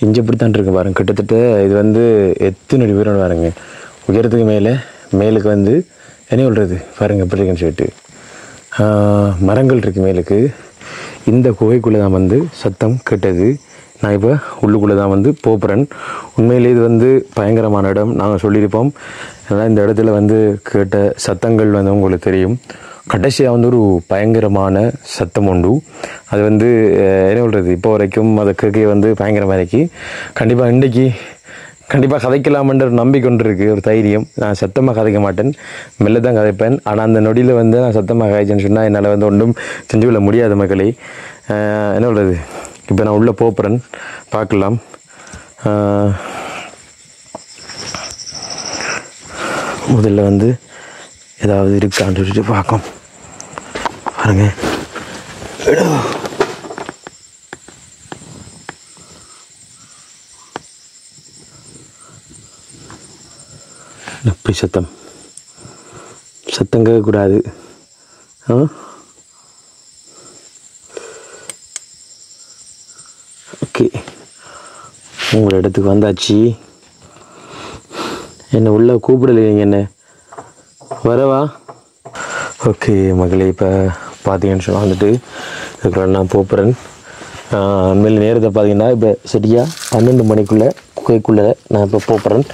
இங்கே இப்படித்தான் இருக்கு பாருங்கள். கிட்டத்தட்ட இது வந்து எத்தனை அடி உயரம் பாருங்க. உயரத்துக்கு மேலுக்கு வந்து என்ன சொல்கிறது பாருங்கள் எப்படி இருக்குன்னு சொல்லிட்டு மரங்கள் இருக்குது மேலுக்கு. இந்த குகைக்குள்ளே தான் வந்து சத்தம் கேட்டது. நான் இப்போ உள்ளுக்குள்ளே தான் வந்து போகிறேன். உண்மையிலே இது வந்து பயங்கரமான இடம். நாங்கள் சொல்லியிருப்போம். அதனால் இந்த இடத்துல வந்து கேட்ட சத்தங்கள் வந்து உங்களுக்கு தெரியும். கடைசியாக வந்து ஒரு பயங்கரமான சத்தம் உண்டு. அது வந்து என்ன சொல்கிறது, இப்போ வரைக்கும் அதை கேட்க வந்து பயங்கரமாக இருக்கு. கண்டிப்பாக இன்றைக்கி கண்டிப்பாக கதைக்கலாமன்ற நம்பிக்கை கொண்டு இருக்குது, ஒரு தைரியம். நான் சத்தமாக கதைக்க மாட்டேன், மெல்ல தான் கதைப்பேன். ஆனால் அந்த நொடியில் வந்து நான் சத்தமாக கதைச்சேன்னு சொன்னால் என்னால் வந்து ஒன்றும் செஞ்சு கொள்ள முடியாத மக்களை. என்ன சொல்கிறது, இப்போ நான் உள்ளே போகிறேன், பார்க்கலாம். முதல்ல வந்து ஏதாவது இருக்கான்னு சொல்லிட்டு பார்க்கும் பாருங்க. எப்படி சத்தம் கேட்கக்கூடாது. ஓகே, உங்களோட இடத்துக்கு வந்தாச்சு. என்னை உள்ளே கூப்பிடலைங்க, என்ன வரவா? ஓகே மகளே, இப்போ பார்த்தீங்கன்னு சொன்னால் வந்துட்டு இதுக்குள்ள நான் போகிறேன். உண்மையில் நேரத்தை பார்த்தீங்கன்னா இப்போ சரியாக 12 மணிக்குள்ளே குகைக்குள்ளே நான் இப்போ போகிறேன்.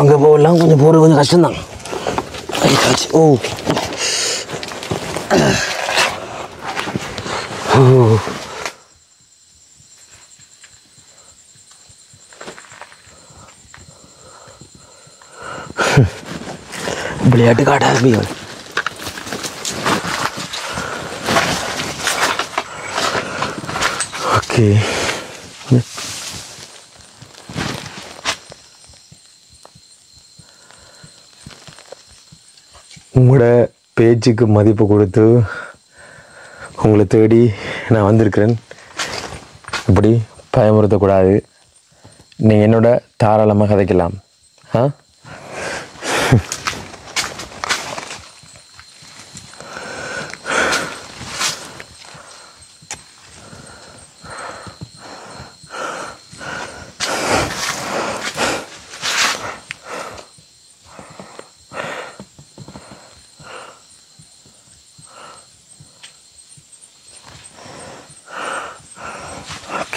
அங்கே போகலாம், கொஞ்சம் போகிறது கொஞ்சம் கஷ்டம்தான். ஓ ஓ விளையாட்டு காட்டாது. ஓகே, உங்களோட பேச்சுக்கு மதிப்பு கொடுத்து உங்களை தேடி நான் வந்திருக்கிறேன். இப்படி பயமுறுத்தக்கூடாது. நீங்கள் என்னோட தாராளமாக கதைக்கலாம்.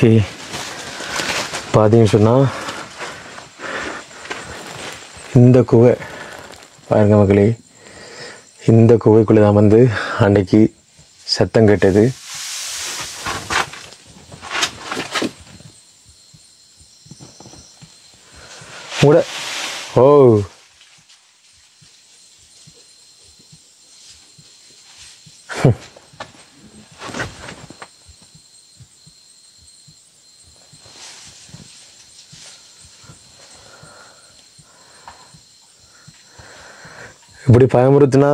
ஓகே, பார்த்தீங்கன்னு சொன்னால் இந்த குகை பாருங்க மக்களே, இந்த குகைக்குள்ளே தான் வந்து அன்னைக்கு சத்தம் கேட்டது. கூட ஓ இப்படி பயமுறுத்தினா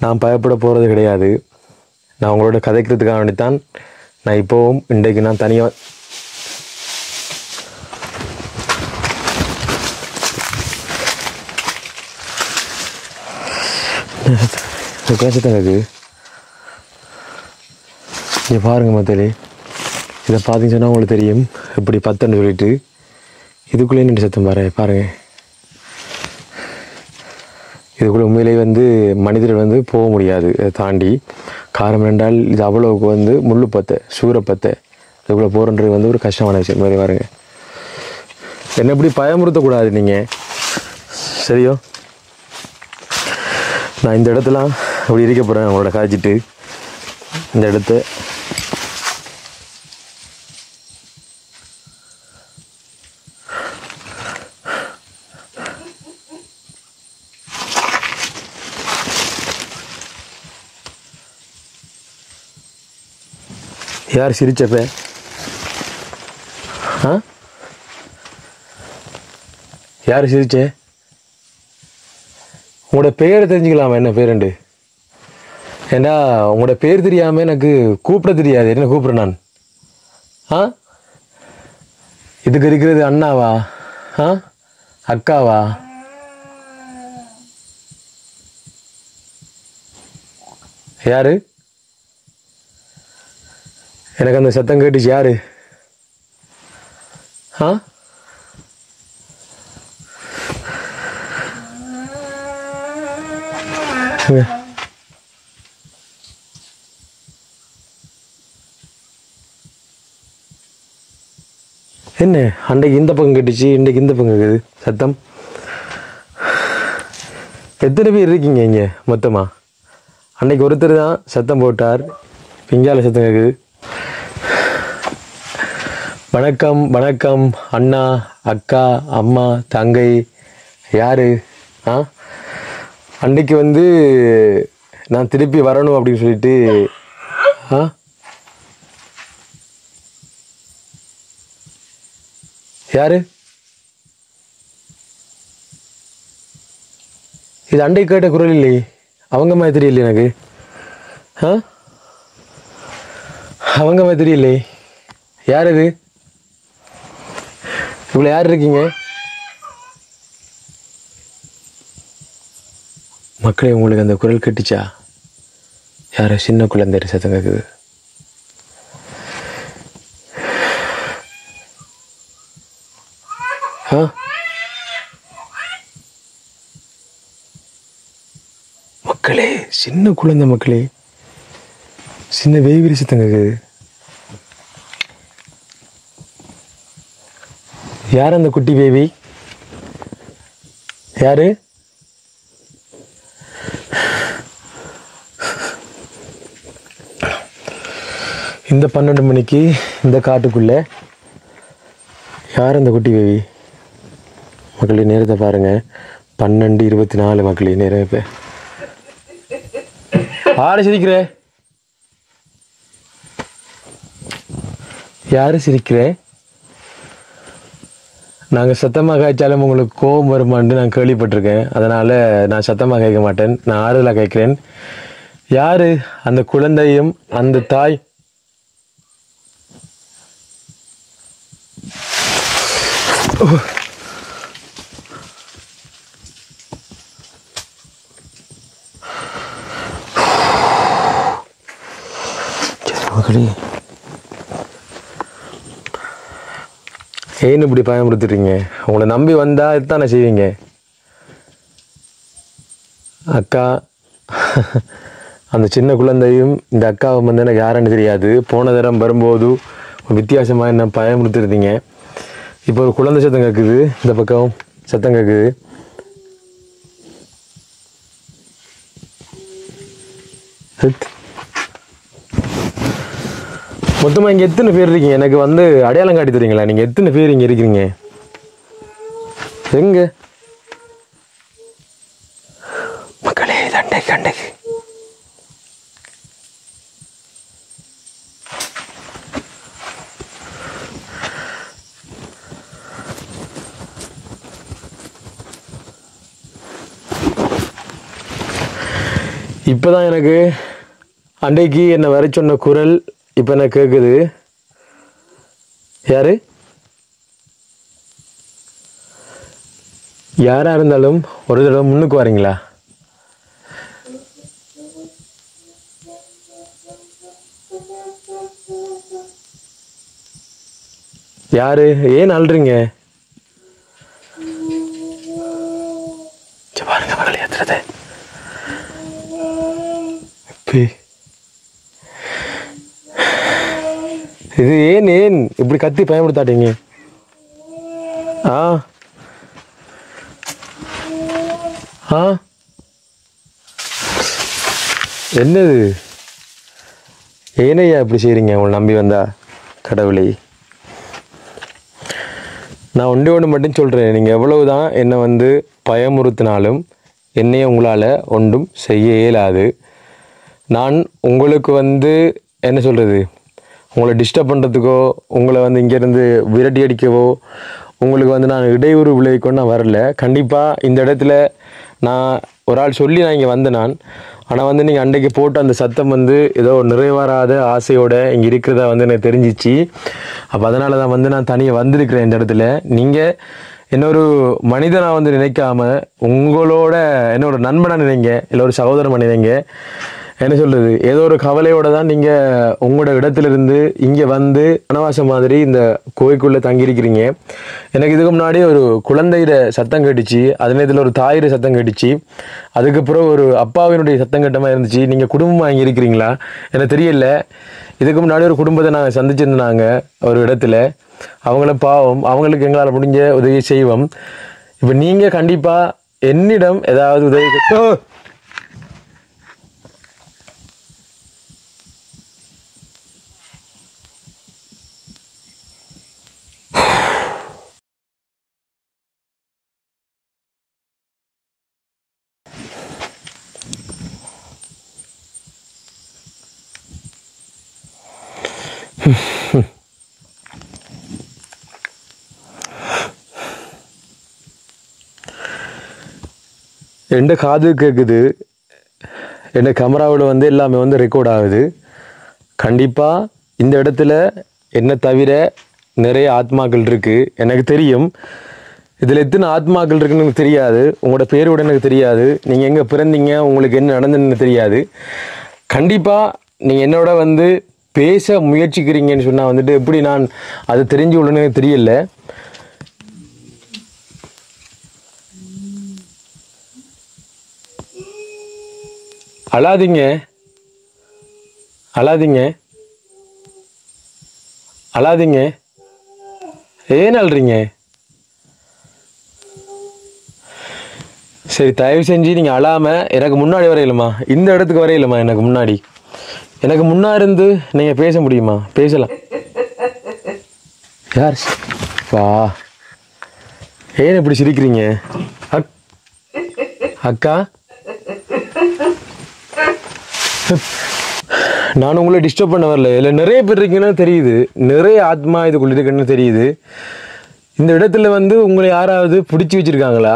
நான் பயப்பட போகிறது கிடையாது. நான் உங்களோட கதைக்கிறதுக்காக வேண்டித்தான் நான் இப்போவும் இன்றைக்கு நான் தனியாக பேசத்தான் இருக்குது. இங்கே பாருங்கள் மத்தலே, இதை பார்த்தீங்கன்னு சொன்னால் உங்களுக்கு தெரியும் இப்படி 10ன்னு சொல்லிட்டு இதுக்குள்ளே நின்று சத்தம் பாருங்கள். இதுக்குள்ளே உண்மையிலே வந்து மனிதர்கள் வந்து போக முடியாது தாண்டி. காரணம் என்றால் இது அவ்வளோவுக்கு வந்து முள்ளுப்பத்தை சூரப்பத்தை இதுக்குள்ளே போகிறன்றது வந்து ஒரு கஷ்டமான விஷயம். மாதிரி பாருங்க, என்ன இப்படி பயமுறுத்தக்கூடாது நீங்கள், சரியோ? நான் இந்த இடத்துல அப்படி இருக்க போகிறேன் அவங்களோட காய்ச்சிட்டு. இந்த இடத்த யார் சிரிச்சப்ப? ஆ, யார் சிரிச்சே? உங்களோட பேரை தெரிஞ்சுக்கலாமா? என்ன பேருண்டு? ஏண்டா உங்களோட பேர் தெரியாமல் எனக்கு கூப்பிட தெரியாது. என்ன கூப்பிட்றேன் நான்? ஆ, இதுக்கு இருக்கிறது அண்ணாவா? ஆ, அக்காவா? யாரு? எனக்கு அந்த சத்தம் கேட்டுச்சு. யாரு? ஆ, என்ன அன்றைக்கு இந்த பக்கம் கேட்டுச்சு, இன்றைக்கு இந்த பக்கம் கேட்குது சத்தம். எத்தனை பேர் இருக்கீங்க இங்கே மொத்தமாக? அன்னைக்கு ஒருத்தர் தான் சத்தம் போட்டார், பிங்கால சத்தம் கேட்குது. வணக்கம் வணக்கம் அண்ணா, அக்கா, அம்மா, தங்கை. யாரு? ஆ, அன்றைக்கு வந்து நான் திருப்பி வரணும் அப்படின்னு சொல்லிட்டு. ஆ, யாரு இது? அண்டை கேட்ட குரல் இல்லையே, அவங்க மாதிரி தெரியல எனக்கு. ஆ, அவங்க மாதிரி தெரியலையே. யார் இது? இவ்வளோ யார் இருக்கீங்க மக்களே? உங்களுக்கு அந்த குரல் கேட்டுச்சா? யாரோ சின்ன குழந்தை சத்தம் கேட்குது. ஆ, மக்களே, சின்ன குழந்தை மக்களே, சின்ன வேவிரி சத்தம் கேட்குது. யார் அந்த குட்டி பேபி? யாரு? இந்த 12 மணிக்கு இந்த காட்டுக்குள்ள யார் அந்த குட்டி பேபி? மக்களே நேரத்தை பாருங்க, 12:24 மக்களே நேரம். இப்போ யாரு சிரிக்கிற? யாரு சிரிக்கிற? நாங்கள் சத்தமாக காய்ச்சாலும் உங்களுக்கு கோபம் வருமானு நான் கேள்விப்பட்டிருக்கேன். அதனால் நான் சத்தமாக கேட்க மாட்டேன், நான் ஆறுதலாக கேட்குறேன். யாரு அந்த குழந்தையும் அந்த தாய்? மகளே, ஏன்னு இப்படி பயமுறுத்துறீங்க? உங்களை நம்பி வந்தா இதுதானே செய்வீங்க. அக்கா, அந்த சின்ன குழந்தையும் இந்த அக்காவும் வந்து எனக்கு யாருன்னு தெரியாது. போன தரம் வரும்போது ஒரு வித்தியாசமாக என்ன பயமுறுத்துருந்தீங்க. இப்போ ஒரு குழந்தை சத்தம் கேட்குது, இந்த பக்கம் சத்தம் கேட்குது. மொத்தமாக இங்கே எத்தனை பேர் இருக்கீங்க? எனக்கு வந்து அடையாளம் காட்டி தரீங்களா? நீங்கள் எத்தனை பேர் இங்கே இருக்கிறீங்க? எங்க மக்களே? அண்டைக்கு அண்டைக்கு இப்போதான் எனக்கு அண்டைக்கு என்னை வர சொன்ன குரல் இப்போ எனக்கு கேட்குது. யாரு? யாராக இருந்தாலும் ஒரு தடவை முன்னுக்கு வரீங்களா? யாரு? ஏன் அழுறீங்க? பாருங்க மகளே, ஏத்துறத இது ஏன் ஏன் இப்படி கத்தி பயன்படுத்தாட்டீங்க? ஆ, ஆ, என்னது? ஏனையா இப்படி செய்றீங்க? உங்களை நம்பி வந்தா கடவுளை. நான் ஒன்று மட்டும் சொல்கிறேன், நீங்கள் எவ்வளவுதான் என்னை வந்து பயமுறுத்தினாலும் என்னைய உங்களால் ஒன்றும் செய்ய இயலாது. நான் உங்களுக்கு வந்து என்ன சொல்கிறது, உங்களை டிஸ்டர்ப் பண்ணுறதுக்கோ உங்களை வந்து இங்கேருந்து விரட்டி அடிக்கவோ உங்களுக்கு வந்து நான் இடையூறு விளைவிக்கொண்டு நான் வரல. கண்டிப்பாக இந்த இடத்துல நான் ஒரு ஆள் சொல்லி நான் இங்கே வந்தேன் நான். ஆனால் வந்து நீங்கள் அன்றைக்கு போட்ட அந்த சத்தம் வந்து ஏதோ நிறைவேறாத ஆசையோடு இங்கே இருக்கிறதா வந்து எனக்கு தெரிஞ்சிச்சு. அப்போ அதனால தான் வந்து நான் தனியாக வந்திருக்கிறேன் இந்த இடத்துல. நீங்கள் இன்னொரு மனிதனாக வந்து நினைக்காம உங்களோட என்னோட நண்பனாக நினைங்க, இல்லை ஒரு சகோதரன் நினைங்க. என்ன சொல்கிறது, ஏதோ ஒரு கவலையோடு தான் நீங்கள் உங்களோட இடத்துலேருந்து இங்கே வந்து வனவாசம் மாதிரி இந்த கோயிலுக்குள்ளே தங்கியிருக்கிறீங்க. எனக்கு இதுக்கு முன்னாடி ஒரு குழந்தையிட சத்தம் கேட்டுச்சு, அதே நேரத்தில் ஒரு தாயிட சத்தம் கேட்டுச்சு, அதுக்கப்புறம் ஒரு அப்பாவினுடைய சத்தம் கேட்டமாக இருந்துச்சு. நீங்கள் குடும்பமாக இங்கே இருக்கிறீங்களா எனக்கு தெரியல. இதுக்கு முன்னாடி ஒரு குடும்பத்தை நாங்கள் சந்திச்சிருந்தாங்க ஒரு இடத்துல. அவங்கள பாவம், அவங்களுக்கு எங்களால் முடிஞ்ச உதவி செய்வோம். இப்போ நீங்கள் கண்டிப்பாக என்னிடம் ஏதாவது உதவி எந்த காது கேட்குது, என் கேமராவில் வந்து எல்லாமே வந்து ரெக்கார்ட் ஆகுது. கண்டிப்பாக இந்த இடத்துல என்னை தவிர நிறைய ஆத்மாக்கள் இருக்குது எனக்கு தெரியும். இதில் எத்தனை ஆத்மாக்கள் இருக்குன்னு எனக்கு தெரியாது, உங்களோட பேரோட எனக்கு தெரியாது, நீங்கள் எங்கே பிறந்தீங்க, உங்களுக்கு என்ன நடந்துன்னு தெரியாது. கண்டிப்பாக நீங்கள் என்னோட வந்து பேச முயற்சிக்கிறீங்கன்னு சொன்னால் வந்துட்டு எப்படி நான் அது தெரிஞ்சு உடனே எனக்கு தெரியல. அழாதீங்க, அழாதீங்க, அழாதீங்க. ஏன் அழுறீங்க? சரி, தயவு செஞ்சு நீங்கள் அழாமல் எனக்கு முன்னாடி வரையிலுமா, இந்த இடத்துக்கு வரையிலுமா, எனக்கு முன்னாடி இருந்து நீங்கள் பேச முடியுமா? பேசலாம். யார் வா, ஏன் இப்படி சிரிக்கிறீங்க? அக்கா, நான் உங்களை டிஸ்டர்ப் பண்ண வரல. இல்லை நிறைய பேர் இருக்கீங்கன்னு தெரியுது, நிறைய ஆத்மா இதுக்குள்ள இருக்குன்னு தெரியுது. இந்த இடத்துல வந்து உங்களை யாராவது பிடிச்சி வச்சிருக்காங்களா?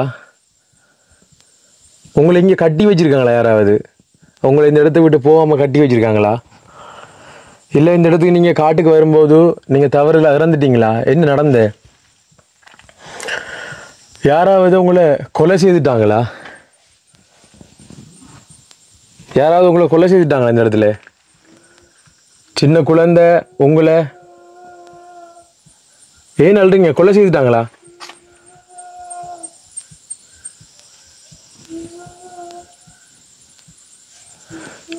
உங்களை இங்கே கட்டி வச்சிருக்காங்களா? யாராவது உங்களை இந்த இடத்த விட்டு போகாமல் கட்டி வச்சிருக்காங்களா? இல்லை இந்த இடத்துக்கு நீங்கள் காட்டுக்கு வரும்போது நீங்கள் தவறுல இறந்துட்டீங்களா? என்ன நடந்த? யாராவது உங்களை கொலை செய்துட்டாங்களா? யாராவது உங்களை கொலை செய்துட்டாங்களா? இந்த இடத்துல சின்ன குழந்தை உங்களை ஏன் அழுறீங்க? கொலை செய்துட்டாங்களா?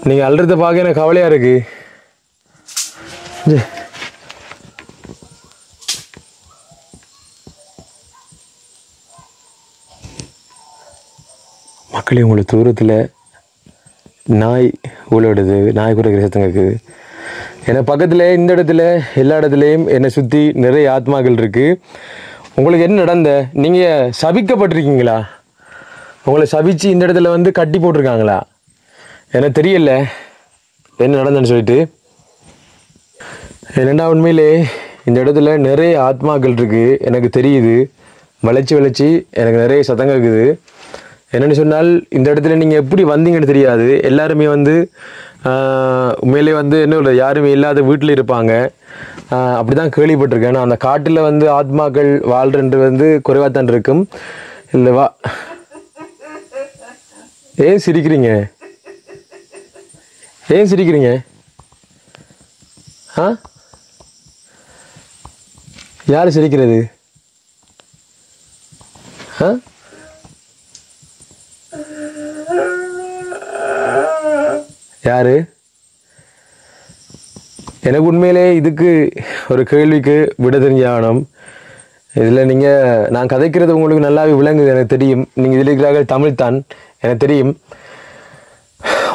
நீங்க அழுறத பார்க்க எனக்கு கவலையா இருக்கு. மக்களே, உங்களை தூரத்தில் நாய் ஊழடுது, நாய் குறைக்கிற சத்தம் கேட்குது. எனக்கு பக்கத்தில் இந்த இடத்துல எல்லா இடத்துலையும் என்னை சுற்றி நிறைய ஆத்மாக்கள் இருக்குது. உங்களுக்கு என்ன நடந்த? நீங்கள் சபிக்கப்பட்டிருக்கீங்களா? உங்களை சபிச்சு இந்த இடத்துல வந்து கட்டி போட்டிருக்காங்களா? எனக்கு தெரியல என்ன நடந்ததுன்னு சொல்லிட்டு. என்னடா, உண்மையிலே இந்த இடத்துல நிறைய ஆத்மாக்கள் இருக்குது எனக்கு தெரியுது. வளைச்சி எனக்கு நிறைய சத்தம் கேட்குது. என்னென்னு சொன்னால், இந்த இடத்துல நீங்கள் எப்படி வந்தீங்கன்னு தெரியாது. எல்லாருமே வந்து உண்மையிலே வந்து என்ன யாருமே இல்லாத வீட்டில் இருப்பாங்க, அப்படி தான் கேள்விப்பட்டிருக்கேன். நான் அந்த காட்டில் வந்து ஆத்மாக்கள் வாழ்றது வந்து குறைவாக தான் இருக்கும். இல்லைவா? ஏன் சிரிக்கிறீங்க? ஏன் சிரிக்கிறீங்க? ஆ, யார் சிரிக்கிறது? ஆ, யாரு? எனக்கு உண்மையிலே இதுக்கு ஒரு கேள்விக்கு விட தெரிஞ்சாகணும். இதில் நான் கதைக்கிறது உங்களுக்கு நல்லாவே விளங்குது, எனக்கு தெரியும். நீங்கள் இதில் இருக்கிறார்கள் தமிழ் தான், எனக்கு தெரியும்.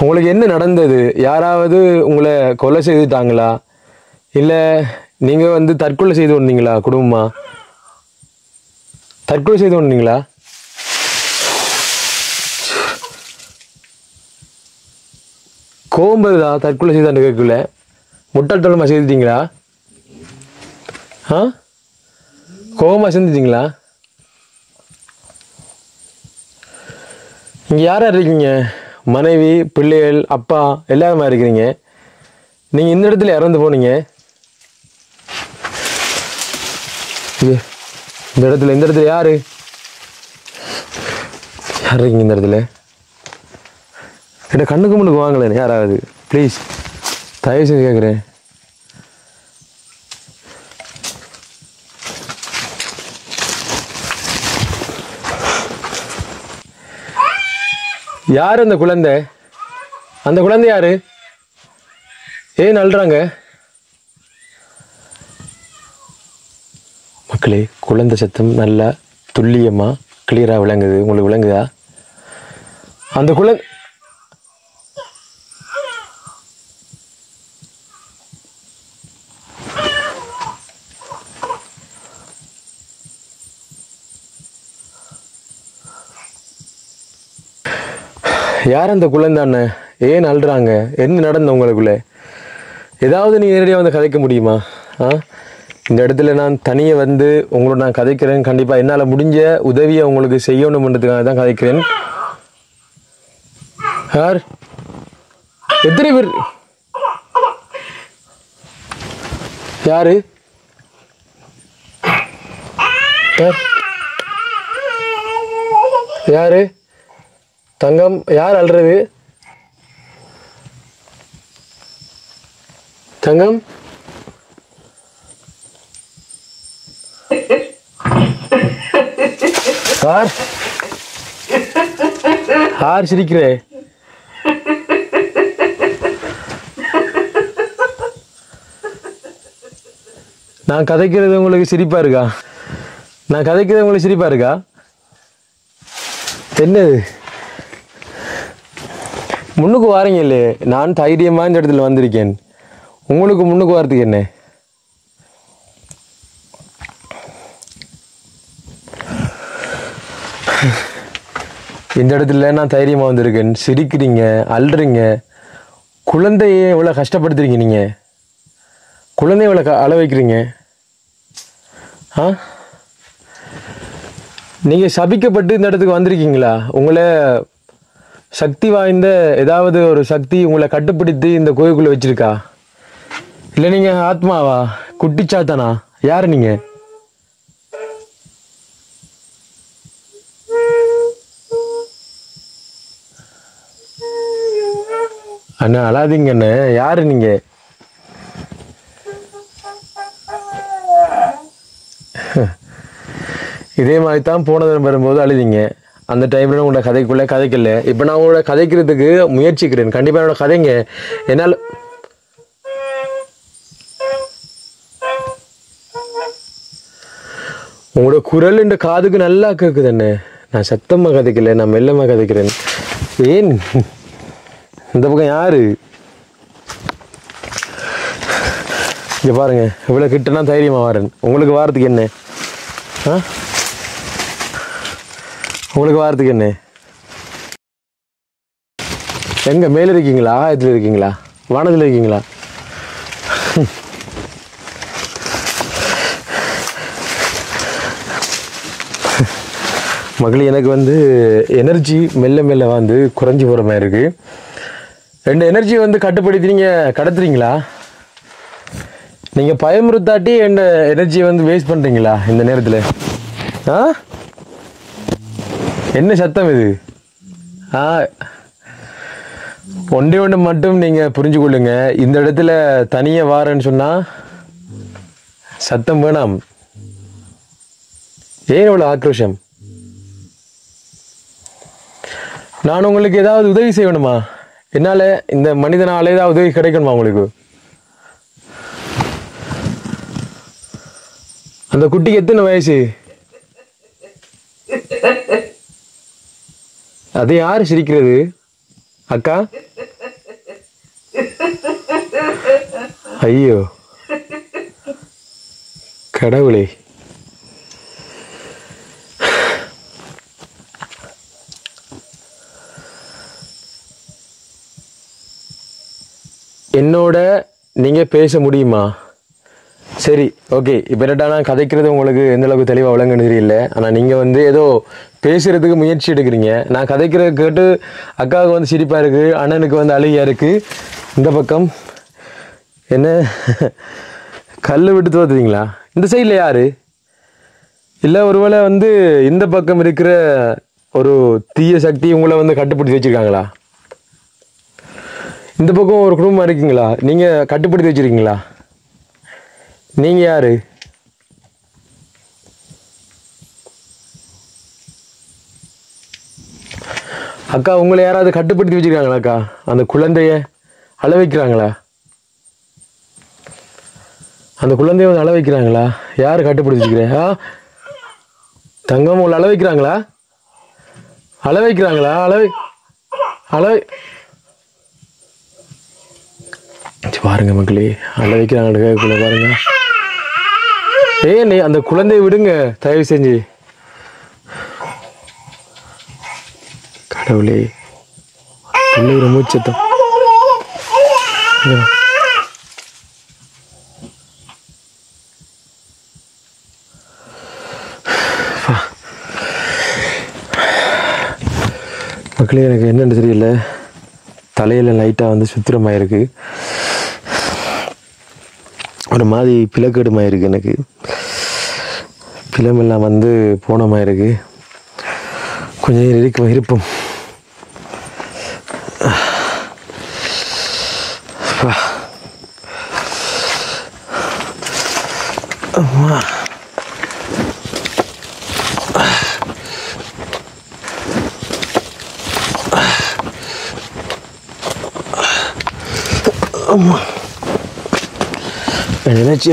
உங்களுக்கு என்ன நடந்தது? யாராவது உங்களை கொலை செய்துட்டாங்களா? இல்லை நீங்கள் வந்து தற்கொலை செய்து வந்தீங்களா? குடும்பமா தற்கொலை செய்து வந்தீங்களா? கோம்பதா தற்கொலை செய்தான்னு கேட்கல. முட்டாள்தனமாக செய்துட்டீங்களா? ஆ, கோபமாக செஞ்சுட்டீங்களா? இங்கே யார் யார் இருக்கீங்க? மனைவி, பிள்ளைகள், அப்பா எல்லாருமா இருக்கிறீங்க. நீங்கள் இந்த இடத்துல இறந்து போனீங்க. இந்த இடத்துல யாரு யார் இருக்கீங்க இந்த இடத்துல? கண்ணுக்கு முன்னுக்கு வாங்கலேன்னு யாராவது ப்ளீஸ், தயவு செஞ்சு கேட்குறேன். யார் அந்த குழந்தை? அந்த குழந்தை யாரு? ஏன் அழுறாங்க? மக்களே, குழந்தை சத்தம் நல்லா துல்லியமா கிளியரா விளங்குது. உங்களுக்கு விளங்குதா? அந்த குழந்தை யார்? அந்த குழந்தை அண்ணன் ஏன் அழுறாங்க? என்ன நடந்த உங்களுக்குள்ள? ஏதாவது நீ நேரடியாக வந்து கதைக்க முடியுமா? இந்த இடத்துல நான் தனியே வந்து உங்களோட நான் கதைக்கிறேன். கண்டிப்பாக என்னால் முடிஞ்ச உதவியை உங்களுக்கு செய்யணும்ன்றதுக்காக தான் கதைக்கிறேன். யார்? எத்தனை பேர்? யாரு? யாரு? தங்கம், யார் அழுறது? தங்கம், யார் சிரிக்கிறே? நான் கதைக்கிறது உங்களுக்கு சிரிப்பா இருக்கா? நான் கதைக்கிறது உங்களுக்கு சிரிப்பா இருக்கா? என்னது? முன்னுக்கு வாரீங்க இல்லையே, நான் தைரியமாக இந்த இடத்துல வந்திருக்கேன். உங்களுக்கு முன்னுக்கு வாரத்துக்கு என்ன? இந்த இடத்துல நான் தைரியமாக வந்திருக்கேன். சிரிக்கிறீங்க, அழுறீங்க. குழந்தைய எவ்வளோ கஷ்டப்படுத்துறீங்க நீங்கள். குழந்தைய எவ்வளோ அழ வைக்கிறீங்க. நீங்கள் சபிக்கப்பட்டு இந்த இடத்துக்கு வந்திருக்கீங்களா? உங்களை சக்தி வாய்ந்த ஏதாவது ஒரு சக்தி உங்களை கட்டுப்படுத்தி இந்த கோயிலுக்குள்ள வச்சிருக்கா? இல்லை நீங்கள் ஆத்மாவா? குட்டிச்சாத்தானா? யார் நீங்கள்? அண்ணா அழாதீங்க அண்ணே. யாரு நீங்க? இதே மாதிரி தான் போன தடவை வரும்போது அழுதிங்க. அந்த டைம்ல உங்களோட கதைக்குள்ள கதைக்கல. இப்போ நான் உங்களோட கதைக்கிறதுக்கு முயற்சிக்கிறேன். கண்டிப்பா என்னோட கதைங்க என்னால் உங்களோட குரல் இந்த காதுக்கு நல்லா கேட்குது அண்ணே. நான் சத்தமா கதைக்கல, நான் மெல்லமா கதைக்கிறேன். ஏன் இந்த பக்கம் யாரு? இங்க பாருங்க, இவ்வளவு கிட்டனா தைரியமா வரேன். உங்களுக்கு வாரத்துக்கு என்ன? உங்களுக்கு வாரத்துக்கு என்ன? எங்க மேல இருக்கீங்களா? ஆகாயத்துல இருக்கீங்களா? வானத்துல இருக்கீங்களா? மகளே, எனக்கு வந்து எனர்ஜி மெல்ல மெல்ல வந்து குறைஞ்சி போகிற மாதிரி இருக்கு. ரெண்டு எனர்ஜி வந்து கட்டுப்படுத்தினீங்க, கடத்துறீங்களா? நீங்கள் பயமுறுத்தாட்டி என் எனர்ஜியை வந்து வேஸ்ட் பண்ணுறீங்களா இந்த நேரத்தில்? என்ன சத்தம் இது? ஒன்றே ஒன்று மட்டும் நீங்கள் புரிஞ்சு கொள்ளுங்க. இந்த இடத்துல தனியாக வாரேன்னு சொன்னால் சத்தம் வேணாம். ஏன் இவ்வளோ ஆக்ரோஷம்? நான் உங்களுக்கு ஏதாவது உதவி செய்யணுமா? என்னால் இந்த மனிதனால ஏதாவது உதவி கிடைக்கணுமா உங்களுக்கு? அந்த குட்டிக்கு எத்தனை வயசு? அது யாரு சிரிக்கிறது? அக்கா? ஐயோ கடவுளே! என்னோட நீங்கள் பேச முடியுமா? சரி, ஓகே. இப்போ என்னடா நான் கதைக்கிறது உங்களுக்கு எந்த அளவுக்கு தெளிவாக விளங்குன்னு தெரியல. ஆனால் நீங்கள் வந்து ஏதோ பேசுகிறதுக்கு முயற்சி எடுக்கிறீங்க. நான் கதைக்கிறத கேட்டு அக்காவுக்கு வந்து சிரிப்பாக இருக்குது, அண்ணனுக்கு வந்து அழுகையாக இருக்குது. இந்த பக்கம் என்ன கல் விட்டு தோத்துறீங்களா? இந்த சைடில் யார்? இல்லை ஒருவேளை வந்து இந்த பக்கம் இருக்கிற ஒரு தீய சக்தி உங்களை வந்து கட்டுப்படுத்தி வச்சுருக்காங்களா? இந்த பக்கம் ஒரு குடும்பம் இருக்கீங்களா? நீங்கள் கட்டுப்படுத்தி வச்சுருக்கீங்களா? நீங்கள் யார்? அக்கா உங்களை யாராவது கட்டுப்படுத்தி வச்சுருக்காங்களா? அக்கா அந்த குழந்தைய அழ வைக்கிறாங்களா? அந்த குழந்தைய வந்து அழ வைக்கிறாங்களா? யார் கட்டுப்படுத்தி வச்சுக்கிறேன்? தங்கம் உங்களை அழ வைக்கிறாங்களா? அழ வைக்கிறாங்களா? அழ பாருங்க மக்களே, அழ வைக்கிறாங்க கேட்கல பாருங்க. நீ அந்த குழந்தைய விடுங்க தயவு செஞ்சு. கடவுளே, பிள்ளைகிற மூச்சத்தம். மக்களே, எனக்கு என்னன்னு தெரியல, தலையில் லைட்டாக வந்து சுத்திரமாயிருக்கு, ஒரு மாதிரி பிளக்கெடுமாயிருக்கு, எனக்கு பிளமெல்லாம் வந்து போனமாயிருக்கு. கொஞ்சம் நேரம் இருப்போம். அம்மா அம்மா நினைச்சு